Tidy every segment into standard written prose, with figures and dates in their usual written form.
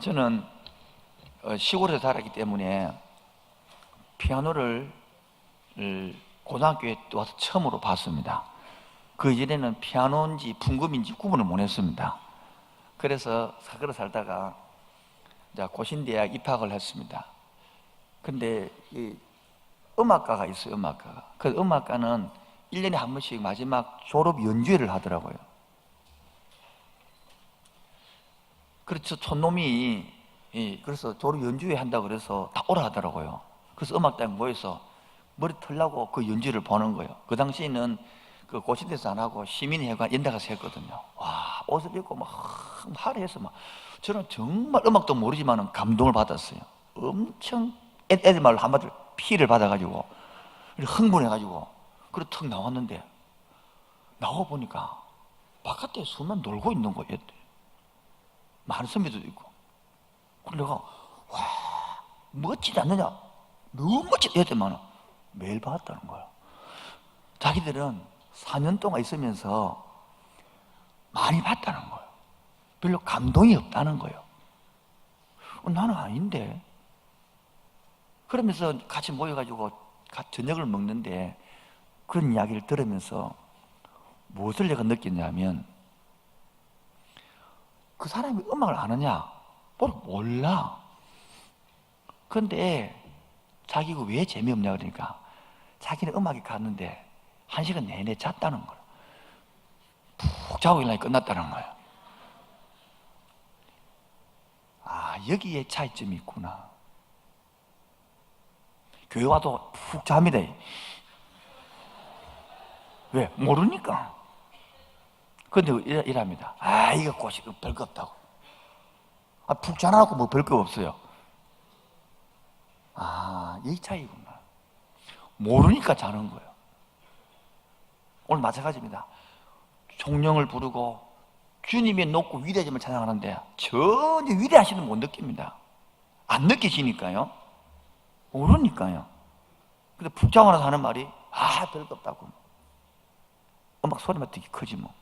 저는 시골에서 자랐기 때문에 피아노를 고등학교에 와서 처음으로 봤습니다. 그 이전에는 피아노인지 풍금인지 구분을 못 했습니다. 그래서 사거리 살다가 고신대학 입학을 했습니다. 근데 이 음악과가 있어요. 음악과가. 그 음악과는 1년에 한 번씩 마지막 졸업 연주회를 하더라고요. 그렇죠. 촌놈이 그래서 졸업 연주회 한다고 그래서 다 오라 하더라고요. 그래서 음악단 모여서 머리 털라고 그 연주를 보는 거예요. 그 당시에는 그 고신대에서 안 하고 시민회관 연대 가서 했거든요. 와, 옷을 입고 막 화려해서 막 저는 정말 음악도 모르지만 감동을 받았어요. 엄청 애들 말로 한마디로 피를 받아가지고 흥분해가지고 그래 턱 나왔는데 나와 보니까 바깥에 수만 놀고 있는 거예요. 많은 선배들도 있고. 그래서 내가 와 멋지지 않느냐? 너무 멋지다 했더만 매일 봤다는 거야. 자기들은 4년 동안 있으면서 많이 봤다는 거예요. 별로 감동이 없다는 거예요. 나는 아닌데. 그러면서 같이 모여가지고 같이 저녁을 먹는데 그런 이야기를 들으면서 무엇을 내가 느꼈냐면 그 사람이 음악을 아느냐? 몰라. 그런데 자기가 왜 재미없냐 그러니까 자기는 음악에 갔는데 1시간 내내 잤다는 거야. 푹 자고 일어나니 끝났다는 거야. 아, 여기에 차이점이 있구나. 교회 와도 푹 잡니다. 왜? 모르니까. 그런데 이랍니다. 아, 이거 꽃이 별거 없다고. 아, 푹 자놔놓고 뭐 별거 없어요. 아, 이 차이구나. 모르니까 자는 거예요. 오늘 마찬가지입니다. 종령을 부르고 주님의 높고 위대하심을 찬양하는데 전혀 위대하심을 못 느낍니다. 안 느끼시니까요. 모르니까요. 근데 푹 자고 나서 하는 말이 아, 별거 없다고. 음악 소리만 되게 크지 뭐.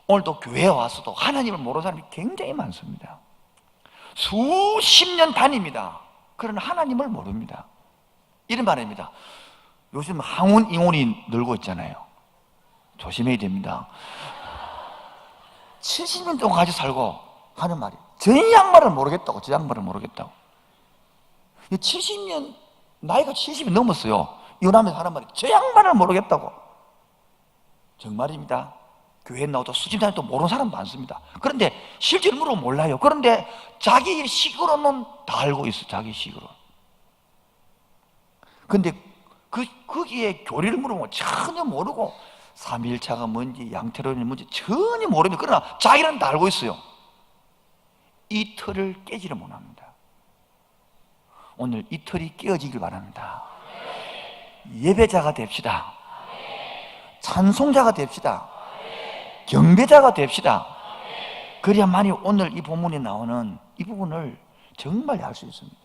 오늘도 교회에 와서도 하나님을 모르는 사람이 굉장히 많습니다. 수십 년 다닙니다. 그러나 하나님을 모릅니다. 이런 말입니다. 요즘 항운 잉온이 늘고 있잖아요. 조심해야 됩니다. 70년 동안 같이 살고 하는 말이 저 양말을 모르겠다고. 저 양말을 모르겠다고. 70년 나이가 70이 넘었어요. 이혼하면서 하는 말이 저 양말을 모르겠다고. 정말입니다. 교회에 나와도 수십 년도 모르는 사람 많습니다. 그런데 실제로 물어보면 몰라요. 그런데 자기 식으로는 다 알고 있어. 자기 식으로. 근데 거기에 교리를 물어보면 전혀 모르고 삼위일차가 뭔지 양태론이 뭔지 전혀 모릅니다. 그러나 자기는 다 알고 있어요. 이 틀을 깨지를 못합니다. 오늘 이 틀이 깨어지길 바랍니다. 예배자가 됩시다. 찬송자가 됩시다. 경배자가 됩시다. 그래야만이 오늘 이 본문에 나오는 이 부분을 정말 알 수 있습니다.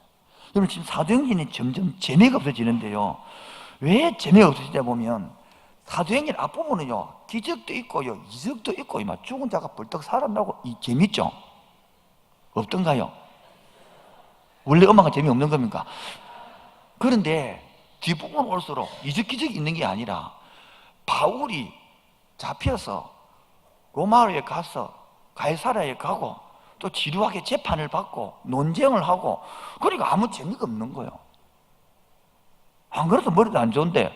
여러분 지금 사도행전이 점점 재미가 없어지는데요. 왜 재미가 없어지냐 보면 사도행전 앞부분은요 기적도 있고요 이적도 있고 막 죽은 자가 벌떡 살아나고 이 재밌죠? 없던가요? 원래 음악은 재미없는 겁니까? 그런데 뒷부분 올수록 이적 기적이 있는 게 아니라 바울이 잡혀서 로마에 가서 가이사랴에 가고 또 지루하게 재판을 받고 논쟁을 하고 그러니까 아무 재미가 없는 거예요. 안 그래도 머리도 안 좋은데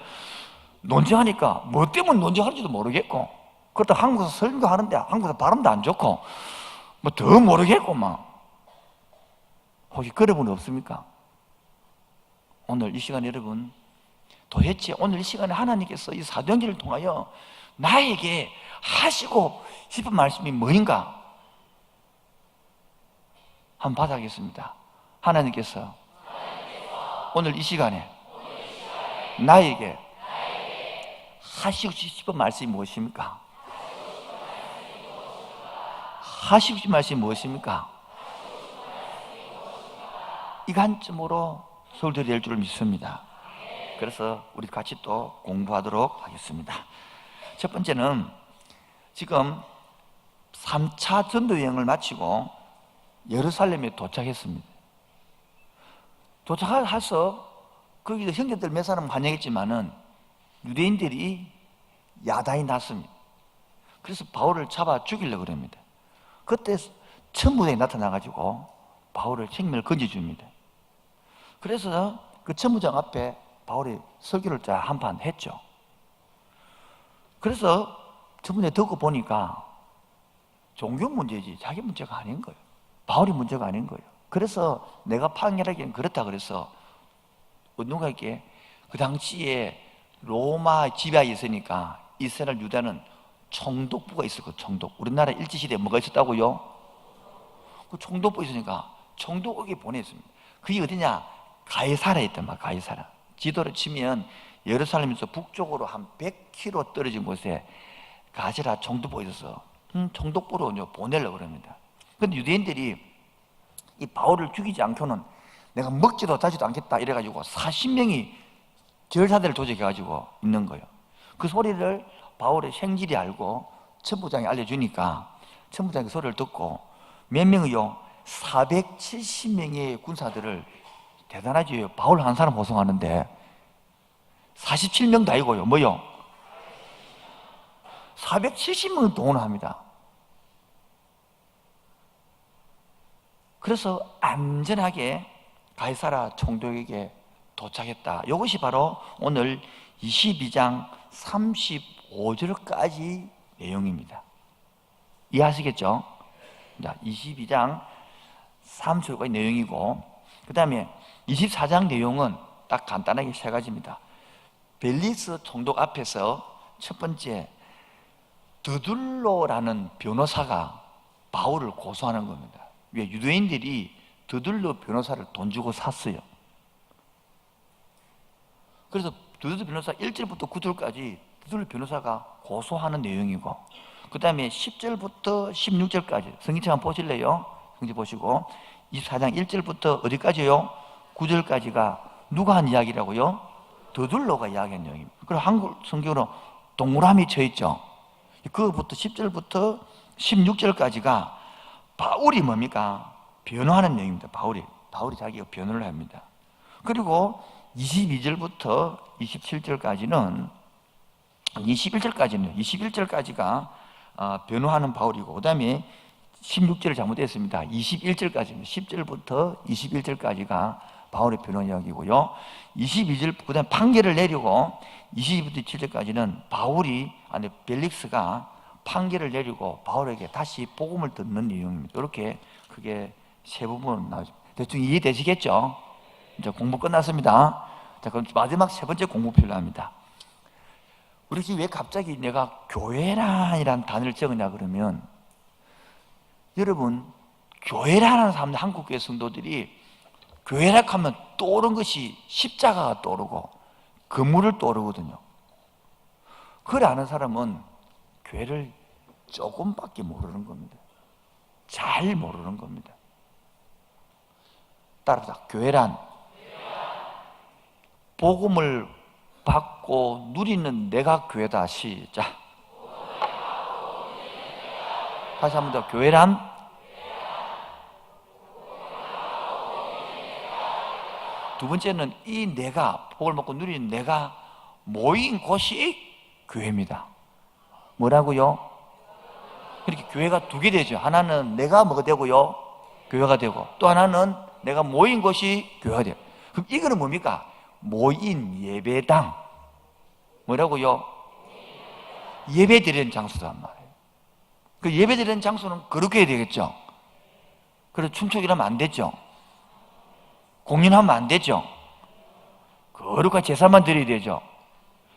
논쟁하니까 뭐 때문에 논쟁하는지도 모르겠고 그렇다 한국에서 설교하는데 한국에서 발음도 안 좋고 뭐 더 모르겠고 막 혹시 그런 분 없습니까? 오늘 이 시간에 여러분 도대체 오늘 이 시간에 하나님께서 이 사도행전을 통하여 나에게 하시고 싶은 말씀이 뭐인가? 한번 받아보겠습니다. 하나님께서 오늘 이 시간에 나에게 하시고 싶은 말씀이 무엇입니까? 하시고 싶은 말씀이 무엇입니까? 이 관점으로 설교를 할 줄 믿습니다. 그래서 우리 같이 또 공부하도록 하겠습니다. 첫 번째는 지금 3차 전도 여행을 마치고 예루살렘에 도착했습니다. 도착해서 거기서 형제들 몇 사람 환영했지만은 유대인들이 야단이 났습니다. 그래서 바울을 잡아 죽이려고 그럽니다. 그때 천부장이 나타나가지고 바울을 생명을 건져줍니다. 그래서 그 천부장 앞에 바울이 설교를 한판 했죠. 그래서 천부장이 듣고 보니까 종교 문제지 자기 문제가 아닌 거예요. 바울이 문제가 아닌 거예요. 그래서 내가 판결하기엔 그렇다 그래서 누가에게 그 당시에 로마 지배하에 있으니까 이스라엘 유다는 총독부가 있었고 총독. 우리나라 일제시대에 뭐가 있었다고요? 그 총독부 있으니까 총독에게 보냈습니다. 그게 어디냐? 가이사라에 있단 말이야. 가이사라. 지도를 치면 예루살렘에서 북쪽으로 한 100km 떨어진 곳에 가이사라 총독부가 있어서 총독부로 보내려고 그럽니다. 그런데 유대인들이 이 바울을 죽이지 않고는 내가 먹지도 자지도 않겠다 이래가지고 40명이 절사대를 조직해가지고 있는 거예요. 그 소리를 바울의 생질이 알고 천부장이 알려주니까 천부장이 그 소리를 듣고 몇 명이요? 470명의 군사들을 대단하지. 바울 한 사람 호송하는데 47명도 아니고요. 뭐요? 470명을 동원합니다. 그래서 안전하게 가이사라 총독에게 도착했다. 이것이 바로 오늘 22장 35절까지 내용입니다. 이해하시겠죠? 22장 3절까지 내용이고 그 다음에 24장 내용은 딱 간단하게 세 가지입니다. 벨리스 총독 앞에서 첫 번째 드둘로라는 변호사가 바울을 고소하는 겁니다. 왜? 유대인들이 드둘로 변호사를 돈 주고 샀어요. 그래서 드둘로 변호사 1절부터 9절까지 드둘로 변호사가 고소하는 내용이고 그 다음에 10절부터 16절까지 성경책 한번 보실래요? 성경 보시고 24장 1절부터 어디까지요? 9절까지가 누가 한 이야기라고요? 드둘로가 이야기한 내용입니다. 그리고 한국 성경으로 동그라미 쳐있죠. 그거부터 10절부터 16절까지가 바울이 뭡니까? 변호하는 내용입니다. 바울이 자기가 변호를 합니다. 그리고 22절부터 21절까지가 변호하는 바울이고 그 다음에 16절을 잘못했습니다. 21절까지는 10절부터 21절까지가 바울의 변호 이야기고요. 22절 그 다음에 판결을 내리고 22절부터 7절까지는 벨릭스가 판결을 내리고 바울에게 다시 복음을 듣는 내용입니다. 이렇게 크게 세 부분 나오죠. 대충 이해되시겠죠? 이제 공부 끝났습니다. 자, 그럼 마지막 세 번째 공부 필요합니다. 우리 지금 왜 갑자기 내가 교회란이라는 단어를 적으냐 그러면 여러분 교회라는 사람들 한국교회 성도들이 교회라 하면 떠오른 것이 십자가가 떠오르고 그물을 떠오르거든요. 그걸 아는 사람은 교회를 조금밖에 모르는 겁니다. 잘 모르는 겁니다. 따라서 교회란 복음을 받고 누리는 내가 교회다. 시작. 다시 한 번 더. 교회란 두 번째는 이 내가 복을 먹고 누리는 내가 모인 곳이 교회입니다. 뭐라고요? 이렇게 교회가 두 개 되죠. 하나는 내가 뭐가 되고요? 교회가 되고 또 하나는 내가 모인 곳이 교회가 돼요. 그럼 이거는 뭡니까? 모인 예배당. 뭐라고요? 예배 드리는 장소란 말이에요. 그 예배 드리는 장소는 그렇게 해야 되겠죠. 그래서 춤추기 하면 안 되죠. 공연하면 안 되죠. 거룩한 제사만 드려야 되죠.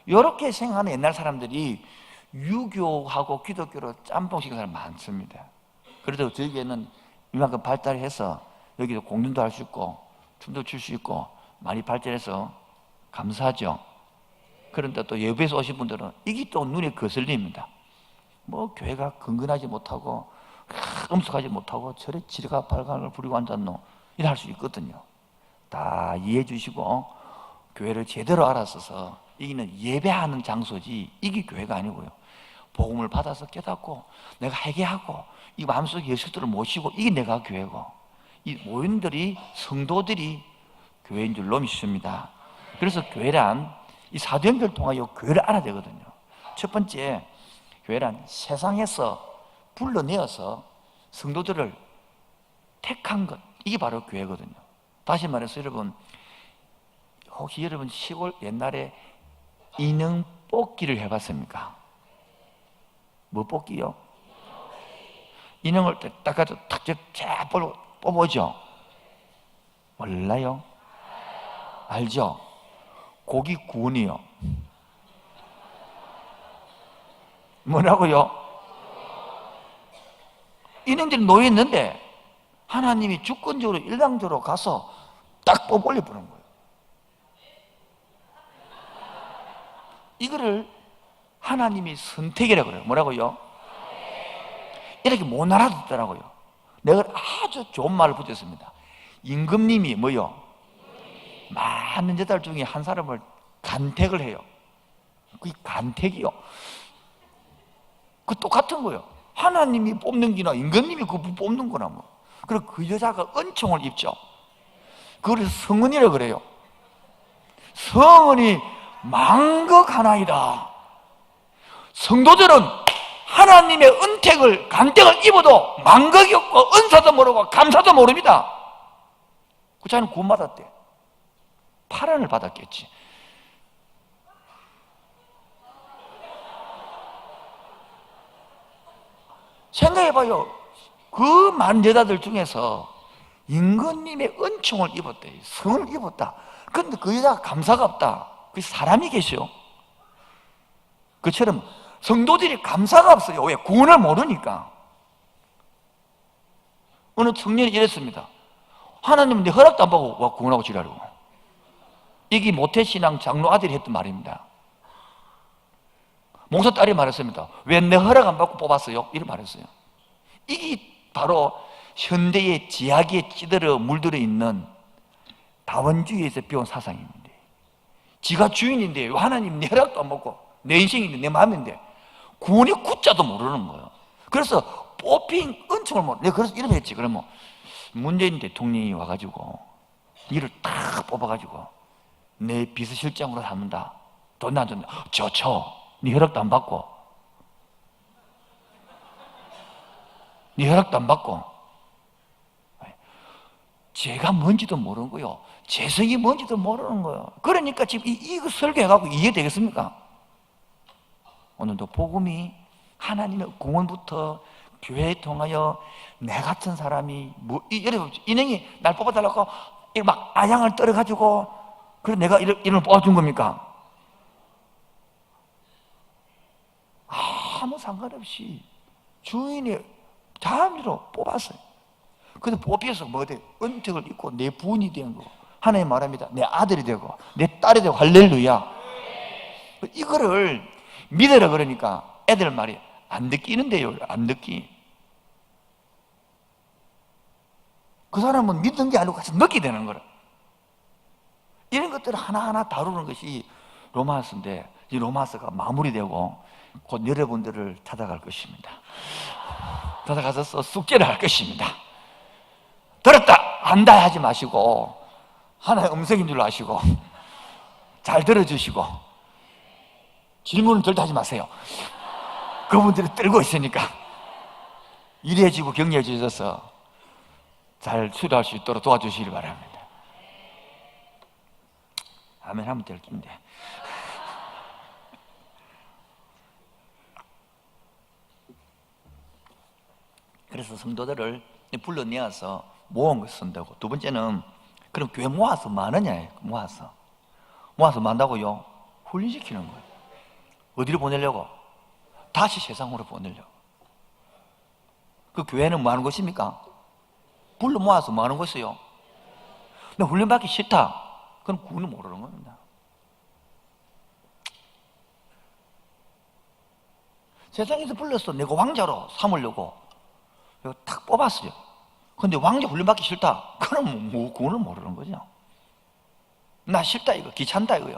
이렇게 생각하는 옛날 사람들이 유교하고 기독교로 짬뽕시킨 사람 많습니다. 그래도 저희에는 이만큼 발달해서 여기서 공연도 할 수 있고 춤도 출 수 있고 많이 발전해서 감사하죠. 그런데 또 예배에서 오신 분들은 이게 또 눈에 거슬립니다. 뭐 교회가 건건하지 못하고 엄숙하지 못하고 저래 지리가 발광을 부리고 앉았노 이래 할 수 있거든요. 다 이해해 주시고 교회를 제대로 알아서서 여기는 예배하는 장소지 이게 교회가 아니고요. 복음을 받아서 깨닫고 내가 회개하고 이 마음속에 예수들을 모시고 이게 내가 교회고, 이 모인들이 성도들이 교회인 줄로 믿습니다. 그래서 교회란 이 사도행전을 통하여 교회를 알아야 되거든요. 첫 번째, 교회란 세상에서 불러내어서 성도들을 택한 것, 이게 바로 교회거든요. 다시 말해서 여러분, 혹시 여러분 시골 옛날에 인형 뽑기를 해봤습니까? 뭐 뽑기요? 인형을 딱 가지고 탁 뽑아오죠? 몰라요? 알죠? 고기 구운이요. 뭐라고요? 인형들이 놓여있는데 하나님이 주권적으로 일방적으로 가서 딱 뽑아올려 보는 거예요. 이거를 하나님이 선택이라고 그래요. 뭐라고요? 이렇게 못 알아듣더라고요. 내가 아주 좋은 말을 붙였습니다. 임금님이 뭐요? 많은 여자들 중에 한 사람을 간택을 해요. 그게 간택이요. 그 똑같은 거예요. 하나님이 뽑는 기나 임금님이 그 뽑는 거나 뭐. 그리고 그 여자가 은총을 입죠. 그래서 성은이라고 그래요. 성은이 망극하나이다. 성도들은 하나님의 은택을 간택을 입어도 망극이 없고 은사도 모르고 감사도 모릅니다. 그 자는 구원 받았대. 8원을 받았겠지. 생각해봐요. 그 많은 여자들 중에서 임금님의 은총을 입었대. 성을 입었다. 그런데 그 여자가 감사가 없다. 그 사람이 계셔. 그처럼 성도들이 감사가 없어요. 왜? 구원을 모르니까. 어느 청년이 이랬습니다. 하나님은 내 허락도 안 받고 와 구원하고 지랄하고. 이게 모태신앙 장로 아들이 했던 말입니다. 목사 딸이 말했습니다. 왜 내 허락 안 받고 뽑았어요? 이렇게 말했어요. 이게 바로 현대의 지하기에 찌들어 물들어 있는 다원주의에서 배운 사상입니다. 지가 주인인데 하나님 내 허락도 안 받고 내 인생인데 내 마음인데 구원의 구자도 모르는 거예요. 그래서 뽑힌 은총을 모르는. 내가 그래서 이렇게 했지. 그러면 문재인 대통령이 와가지고 이를 딱 뽑아가지고 내 비서실장으로 삼는다. 돈 안 준다. 네 허락도 안 받고 네 허락도 안 받고 죄가 뭔지도 모르는 거요. 죄성이 뭔지도 모르는 거예요. 그러니까 지금 이거 설교해갖고 이해되겠습니까? 오늘도 복음이 하나님의 공원부터 교회에 통하여 내 같은 사람이 여러분 인형이 날 뽑아달라고 막 아양을 떨어가지고 그래 내가 이름을 뽑아준 겁니까? 아무 상관없이 주인이 다음으로 뽑았어요. 근데 뽑혀서 뭐 돼? 은택을 입고 내 부인이 된 거. 하나님 말합니다. 내 아들이 되고 내 딸이 되고 할렐루야. 이거를 믿으라 그러니까 애들 말이 안 느끼는데요. 안 느끼. 그 사람은 믿는 게 아니고 같이 느끼게 되는 거라. 이런 것들을 하나하나 다루는 것이 로마서인데 이 로마서가 마무리되고 곧 여러분들을 찾아갈 것입니다. 찾아가서 숙제를 할 것입니다. 들었다 안다 하지 마시고 하나의 음성인 줄 아시고 잘 들어주시고 질문은 절대 하지 마세요. 그분들이 떨고 있으니까 이래지고 격려해 주셔서 잘 수료할 수 있도록 도와주시기 바랍니다. 아멘 하면 될 텐데. 그래서 성도들을 불러내어서 모은 것을 쓴다고. 두 번째는 그럼 교회 모아서 뭐 하느냐예요. 모아서 뭐 한다고요? 훈련시키는 거예요. 어디로 보내려고? 다시 세상으로 보내려고. 그 교회는 뭐 하는 것입니까? 불러 모아서 뭐 하는 것이요? 나 훈련받기 싫다. 그건 구원을 모르는 겁니다. 세상에서 불러서 내가 왕자로 삼으려고 탁 뽑았어요. 근데 왕자 훈련받기 싫다. 그럼 뭐 구원을 모르는 거죠. 나 싫다 이거. 귀찮다 이거요.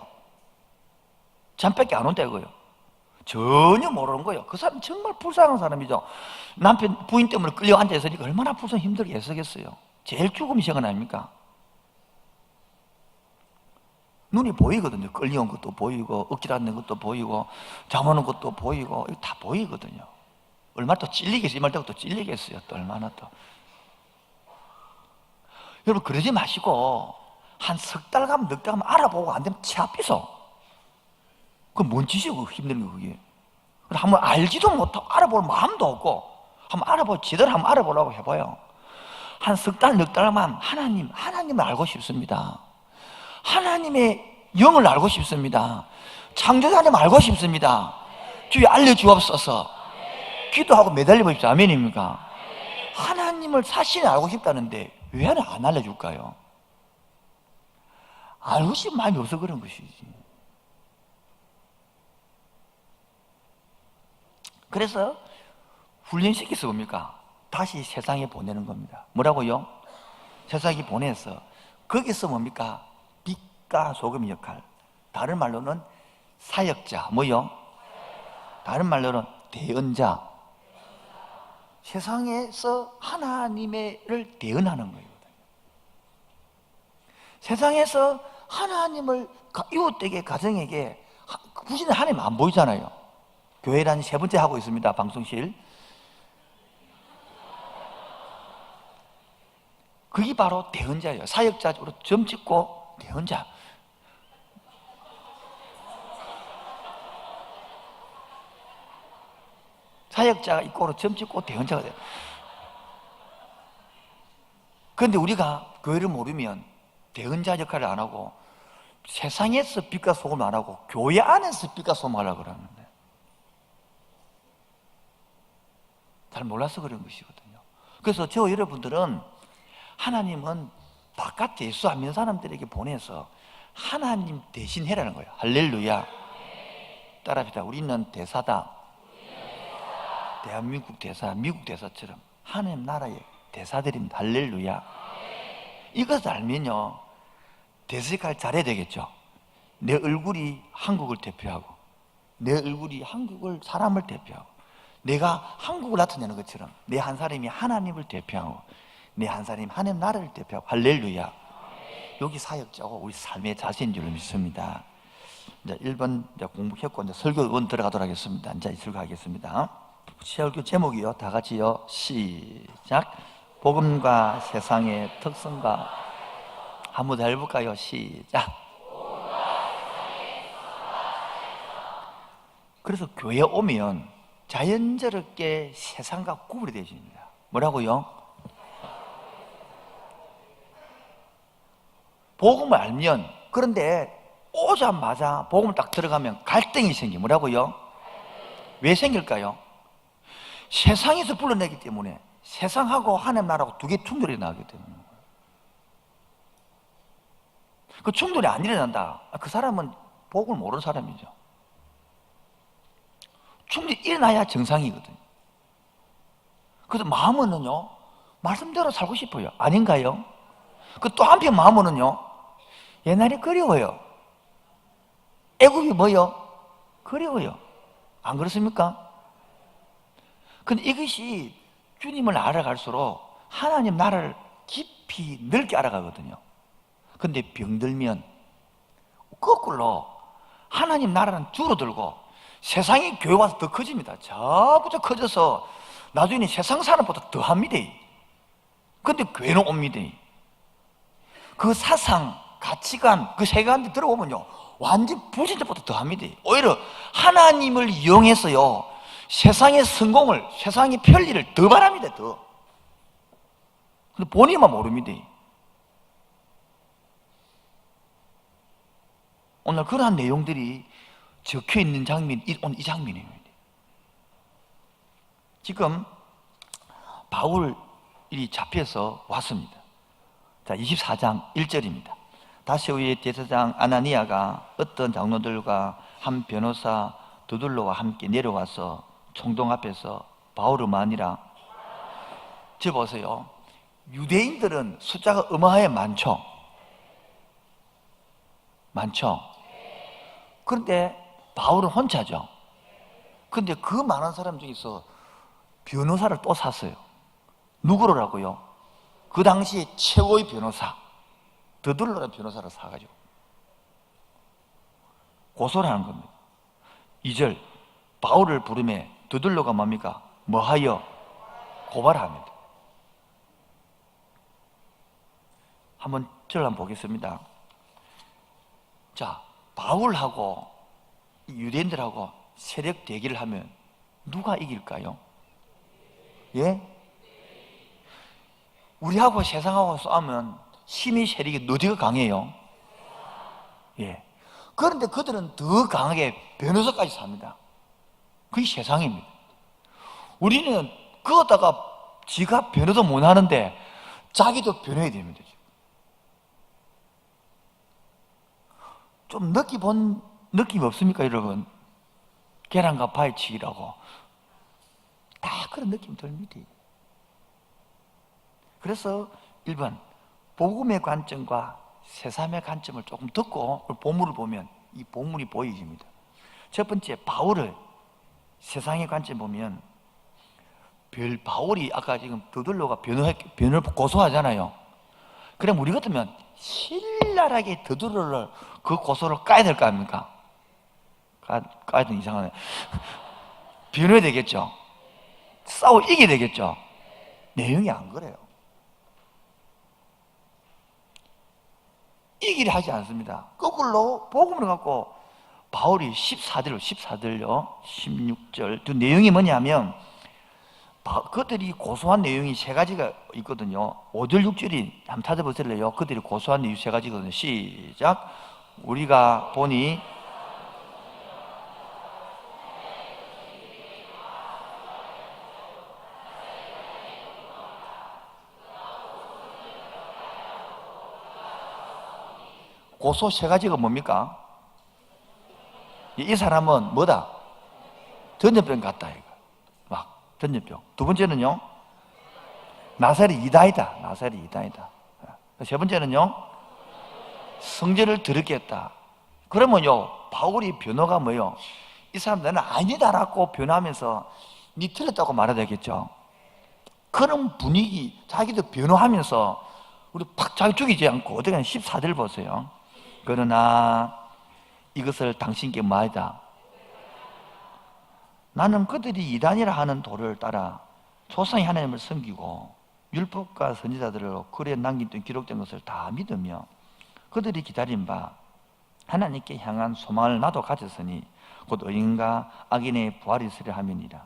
잠밖에 안 온다 이거요. 전혀 모르는 거예요. 그 사람 정말 불쌍한 사람이죠. 남편 부인 때문에 끌려 앉아 있으니까 얼마나 불쌍 힘들게 했었겠어요. 제일 죽음이 시간 아닙니까? 눈이 보이거든요. 끌려온 것도 보이고 억지로 앉는 것도 보이고 잠 오는 것도 보이고 이거 다 보이거든요. 얼마나 또 찔리겠어요. 이 말 듣고 또 찔리겠어요. 또 얼마나 또. 여러분 그러지 마시고 한 석 달 가면 넉 달 가면 알아보고 안 되면 치 앞에서 그건 뭔 짓이고 힘든 거 그게. 한번 알지도 못하고 알아볼 마음도 없고 한번 알아보고 제대로 한번 알아보려고 해봐요. 한 석 달 넉 달만 하나님을 알고 싶습니다. 하나님의 영을 알고 싶습니다. 창조자님 알고 싶습니다. 주여 알려주옵소서. 기도하고 매달려 보십시오. 아멘입니까? 하나님을 사실은 알고 싶다는데 왜 안 알려줄까요? 알고 싶은 마음이 없어 그런 것이지. 그래서 훈련시켜서 뭡니까? 다시 세상에 보내는 겁니다. 뭐라고요? 세상에 보내서 거기서 뭡니까? 빛과 소금의 역할. 다른 말로는 사역자. 뭐요? 다른 말로는 대언자. 세상에서 하나님을 대언하는 거예요. 세상에서 하나님을 이웃에게 가정에게 굳이 하나님 안 보이잖아요. 교회란 세 번째 하고 있습니다. 방송실. 그게 바로 대언자예요. 사역자적으로 점 찍고 대언자. 사역자가 있고 점 찍고 대언자가 돼요. 그런데 우리가 교회를 모르면 대언자 역할을 안 하고 세상에서 빛과 소금 안 하고 교회 안에서 빛과 소금 하려고 그러는데 잘 몰라서 그런 것이거든요. 그래서 저 여러분들은 하나님은 바깥에 예수 안 믿는 사람들에게 보내서 하나님 대신 해라는 거예요. 할렐루야. 따라합시다. 우리는 대사다. 대한민국 대사, 미국 대사처럼 하나님 나라의 대사들입니다. 할렐루야. 이것을 알면요 대색할 잘해야 되겠죠. 내 얼굴이 한국을 대표하고 내 얼굴이 한국을 사람을 대표하고 내가 한국을 나타내는 것처럼 내 한 사람이 하나님을 대표하고 내 한 사람이 하나님 나라를 대표하고 할렐루야. 여기 사역자고 우리 삶의 자세인 줄 믿습니다. 이제 1번 이제 공부했고 이제 설교 1번 들어가도록 하겠습니다. 이제 설교하겠습니다. 설교 제목이요. 다 같이요. 시작. 복음과 세상의 특성과 한번 더 해볼까요? 시작. 그래서 교회에 오면 자연스럽게 세상과 구분이 되십니다. 뭐라고요? 복음을 알면, 그런데 오자마자 복음을 딱 들어가면 갈등이 생기. 뭐라고요? 왜 생길까요? 세상에서 불러내기 때문에 세상하고 하나님 나라하고 두 개 충돌이 나기 때문에. 그 충돌이 안 일어난다. 그 사람은 복음을 모르는 사람이죠. 충돌이 일어나야 정상이거든요. 그래서 마음은요 말씀대로 살고 싶어요. 아닌가요? 그 또 한편 마음은요 옛날이 그리워요. 애굽이 뭐요? 그리워요. 안 그렇습니까? 근데 이것이 주님을 알아갈수록 하나님 나라를 깊이 넓게 알아가거든요. 근데 병들면 거꾸로 하나님 나라는 줄어들고 세상이 교회 와서 더 커집니다. 저부터 커져서 나중에 세상 사람보다 더 합니다. 근데 교회는 옵니다. 그 사상, 가치관, 그 세계관에 들어오면요 완전 부신자보다 더 합니다. 오히려 하나님을 이용해서요 세상의 성공을, 세상의 편리를 더 바랍니다. 더. 근데 본인만 모릅니다. 오늘 그러한 내용들이 적혀 있는 장면, 오늘 이 장면입니다. 지금 바울이 잡혀서 왔습니다. 자, 24장 1절입니다. 다시오의 대제사장 아나니아가 어떤 장로들과 한 변호사 두들로와 함께 내려와서 총동 앞에서 바울을 만이라. 저 보세요. 유대인들은 숫자가 어마어마하게 많죠. 많죠. 그런데 바울은 혼자죠. 근데 그 많은 사람 중에서 변호사를 또 샀어요. 누구로라고요? 그 당시에 최고의 변호사, 더둘러라는 변호사를 사가지고 고소를 하는 겁니다. 2절, 바울을 부르매 더둘러가 뭡니까? 뭐하여? 고발합니다. 한번 저를 한번 보겠습니다. 자, 바울하고 유대인들하고 세력 대결을 하면 누가 이길까요? 예? 우리하고 세상하고 싸우면 힘의 세력이 어디가 강해요? 예. 그런데 그들은 더 강하게 변호사까지 삽니다. 그게 세상입니다. 우리는 그거다가 지가 변호도 못 하는데 자기도 변호해야 됩니다. 좀 느껴본 느낌 없습니까, 여러분? 계란과 파헤치기라고 다 그런 느낌 듭니다. 그래서 1번 복음의 관점과 새삼의 관점을 조금 듣고 보물을 보면 이 보물이 보여집니다. 첫 번째, 바울을 세상의 관점 보면 바울이 아까 지금 더둘러가 변호를 고소하잖아요. 그럼 우리 같으면 신랄하게 더둘러를 그 고소를 까야 될 거 아닙니까? 까야 되는 이상하네. 변호해야 되겠죠. 싸워 이겨야 되겠죠. 내용이 안 그래요. 이기려 하지 않습니다. 거꾸로 복음을 갖고 바울이 14절요 16절 그 내용이 뭐냐면 그들이 고소한 내용이 세 가지가 있거든요. 5절 6절이 한번 찾아보실래요? 그들이 고소한 내용이 세 가지거든요. 시작. 우리가 보니 고소 세 가지가 뭡니까? 이 사람은 뭐다? 전염병 같다 이거. 막 전염병. 두 번째는요, 나사렛 이단이다. 나사렛 이단이다. 세 번째는요, 성전을 더럽게 했다. 그러면요, 바울이 변호가 뭐예요? 이 사람 나는 아니다라고 변호하면서 니 틀렸다고 말해야 되겠죠. 그런 분위기, 자기도 변호하면서 우리 팍 자기 죽이지 않고 어떻게 14절 보세요. 그러나 이것을 당신께 말이다. 나는 그들이 이단이라 하는 도를 따라 조상이 하나님을 섬기고 율법과 선지자들로 글에 남긴 기록된 것을 다 믿으며 그들이 기다린 바 하나님께 향한 소망을 나도 가졌으니 곧 의인과 악인의 부활이 있으려 함이니라.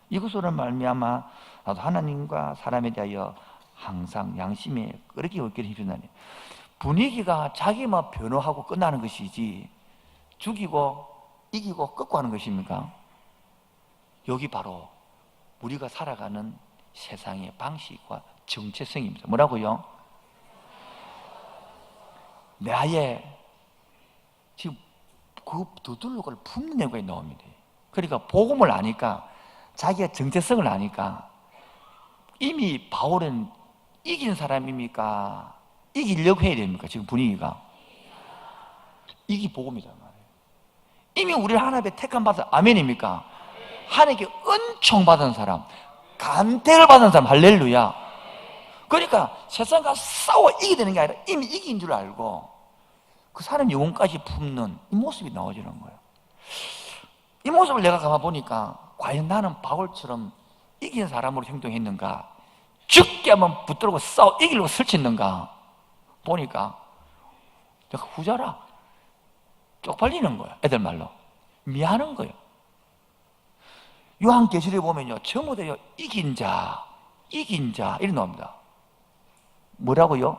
이것으로 말미암아 나도 하나님과 사람에 대하여 항상 양심에 끄럽게 얻기를 힘쓰나니. 분위기가 자기만 변호하고 끝나는 것이지 죽이고 이기고 꺾고 하는 것입니까? 여기 바로 우리가 살아가는 세상의 방식과 정체성입니다. 뭐라고요? 내 아예 지금 그 두들러를 품는 내용이 나옵니다. 그러니까 복음을 아니까, 자기가 정체성을 아니까, 이미 바울은 이긴 사람입니까? 이기려고 해야 됩니까? 지금 분위기가 이게 복음이란 말이에요. 이미 우리를 하나님의 택함 받은 아멘입니까? 하나님께 은총 받은 사람, 간택을 받은 사람, 할렐루야. 그러니까 세상과 싸워 이기게 되는 게 아니라 이미 이긴 줄 알고 그 사람 영혼까지 품는 이 모습이 나와지는 거예요. 이 모습을 내가 가만 보니까 과연 나는 바울처럼 이긴 사람으로 행동했는가? 죽게 한번 붙들고 싸워 이기려고 설쳤는가? 보니까 내가 후자라. 쪽팔리는 거야. 애들 말로 미안한 거예요. 요한계시록에 보면요, 전부 다 이긴 자 이런 나옵니다. 뭐라고요?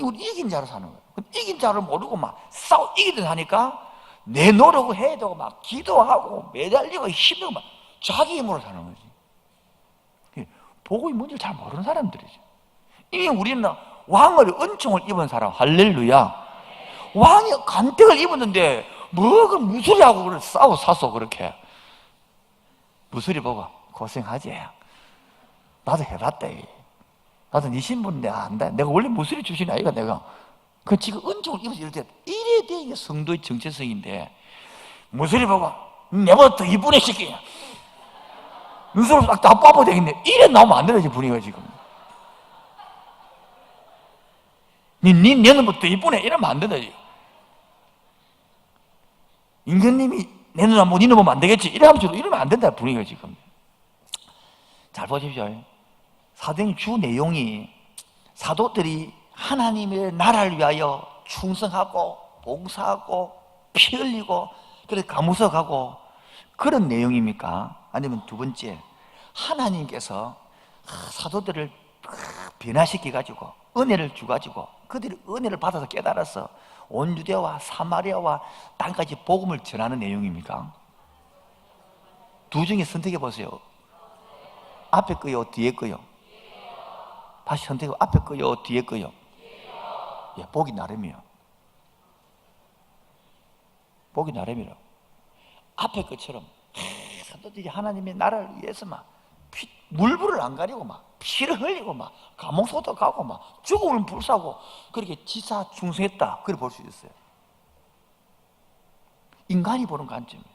우리 이긴 자로 사는 거예요. 이긴 자를 모르고 막 싸워 이기듯 하니까 내 노력을 해야 되고 막 기도하고 매달리고 힘들고 막 자기 힘으로 사는 거지. 복음이 뭔지 잘 모르는 사람들이죠. 이미 우리는 왕의 은총을 입은 사람, 할렐루야. 왕이 간택을 입었는데 뭐 무술이하고 그걸 싸워 사서 그렇게 무술이 보고 고생하지. 나도 해봤다. 나도 네 신분인데 안다. 내가 원래 무술이 출신 아이가 내가. 그 지금 은총을 입어서 이럴 때 이래 돼. 이게 성도의 정체성인데 무술이 보고 내보다 더 이쁘네 새끼야. 눈썹을 딱 다 뽑아야 되겠네. 이래 나오면 안 되지 분위기가 지금. 네 눈보다 더 이쁘네 이러면 안 된다 지금. 임금님이 내 눈 안 보고 네 눈 보면 안 되겠지 이러면 안 된다 분위기가 지금. 잘 보십시오. 사도행전 주 내용이 사도들이 하나님의 나라를 위하여 충성하고 봉사하고 피 흘리고 그래서 감옥서가고 그런 내용입니까? 아니면 두 번째 하나님께서 사도들을 변화시켜 가지고 은혜를 주 가지고 그들이 은혜를 받아서 깨달아서 온 유대와 사마리아와 땅까지 복음을 전하는 내용입니까? 두 중에 선택해 보세요. 앞에 거요, 뒤에 거요? 다시 선택해. 앞에 거요, 뒤에 거요? 예, 보기 나름이요. 보기 나름이라고. 앞에 것처럼 사도들이 하나님의 나라를 위해서 막 물불을 안 가리고 막 피를 흘리고 막 감옥소도 가고 막 죽음을 불사고 그렇게 지사 충성했다. 그렇게 볼 수 있어요. 인간이 보는 관점이에요.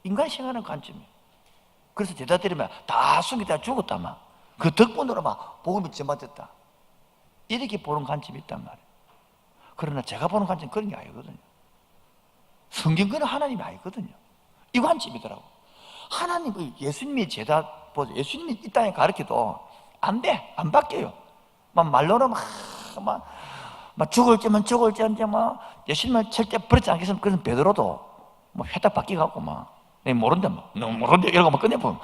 인간이 생각하는 관점이에요. 그래서 제자들이 다 숨기다 죽었다 막. 그 덕분으로 막 복음이 전파됐다. 이렇게 보는 관점이 있단 말이에요. 그러나 제가 보는 관점은 그런 게 아니거든요. 성경은 하나님이 아니거든요. 이 관점이더라고. 하나님의 예수님이 제자 보죠. 예수님이 이 땅에 가르쳐도 안 돼, 안 바뀌어요. 막 말로는 막 죽을지언정 막 예수님을 절대 버리지 않겠으면 그런 베드로도 뭐 회딱 바뀌어갖고 막 내가 모른다 막 너 모른다 이러고 막 끝내버려.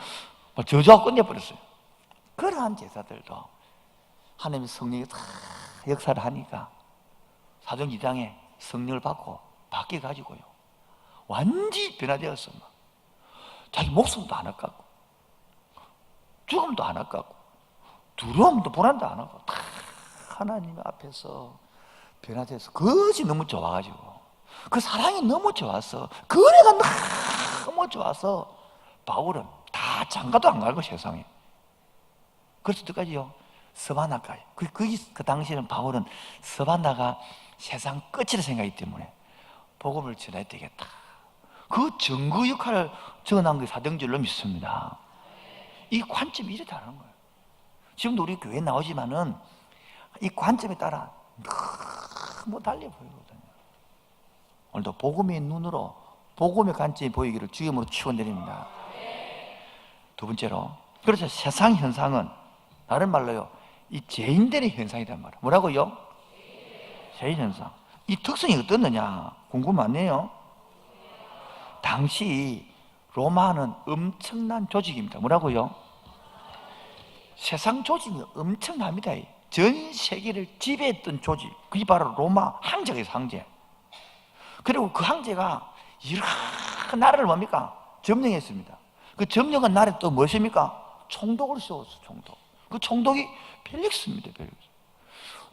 막 저주하고 끝내버렸어요. 그러한 제자들도 하나님의 성령이 다 역사를 하니까 사도행전 2장에 성령을 받고 바뀌어가지고요 완전히 변화되었어. 막. 자기 목숨도 안 아깝고 죽음도 안 아깝고 두려움도 불안도 안 하고 다 하나님 앞에서 변화돼서 그것이 너무 좋아가지고 그 사랑이 너무 좋아서 그 은혜가 너무 좋아서 바울은 다 장가도 안 가고 세상에. 그래서 어떡하지요? 서바나까지. 그 당시에는 바울은 서바나가 세상 끝이라 생각하기 때문에 복음을 전해야 되겠다. 그 증거 역할을 전한 게 사도행전로 믿습니다. 이 관점이 이래 다른 거예요. 지금도 우리 교회에 나오지만은 이 관점에 따라 너무 달리 보이거든요. 오늘도 복음의 눈으로 복음의 관점이 보이기를 주임으로 축원드립니다. 두 번째로, 그래서 세상 현상은 다른 말로요, 이 죄인들의 현상이란 말이에요. 뭐라고요? 죄인 현상. 이 특성이 어떻느냐 궁금하네요. 당시 로마는 엄청난 조직입니다. 뭐라고요? 세상 조직이 엄청납니다. 전 세계를 지배했던 조직, 그게 바로 로마 황제가 황제. 그리고 그 황제가 여러 나라를 뭡니까? 점령했습니다. 그 점령한 나라에 또 무엇입니까? 총독을 세웠어. 총독. 그 총독이 펠릭스입니다. 펠릭스.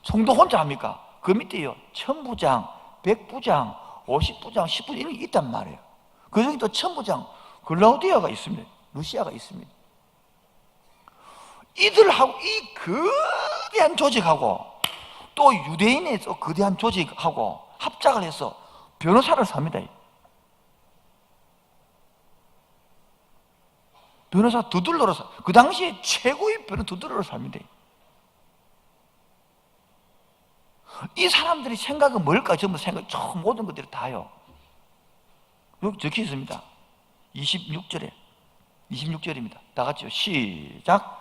총독 혼자 합니까? 그 밑에요 1000부장, 100부장, 50부장, 10부장 이런 게 있단 말이에요. 그 중에 또 1000부장 글라우디아가 있습니다. 루시아가 있습니다. 이들하고 이 거대한 조직하고 또 유대인의 또 거대한 조직하고 합작을 해서 변호사를 삽니다. 변호사 두들러로 사. 그 당시에 최고의 두들러로 삽니다. 이 사람들이 생각은 뭘까? 전부 생각, 모든 것들이 다요. 여기 적혀 있습니다. 26절입니다. 다 같이요. 시작.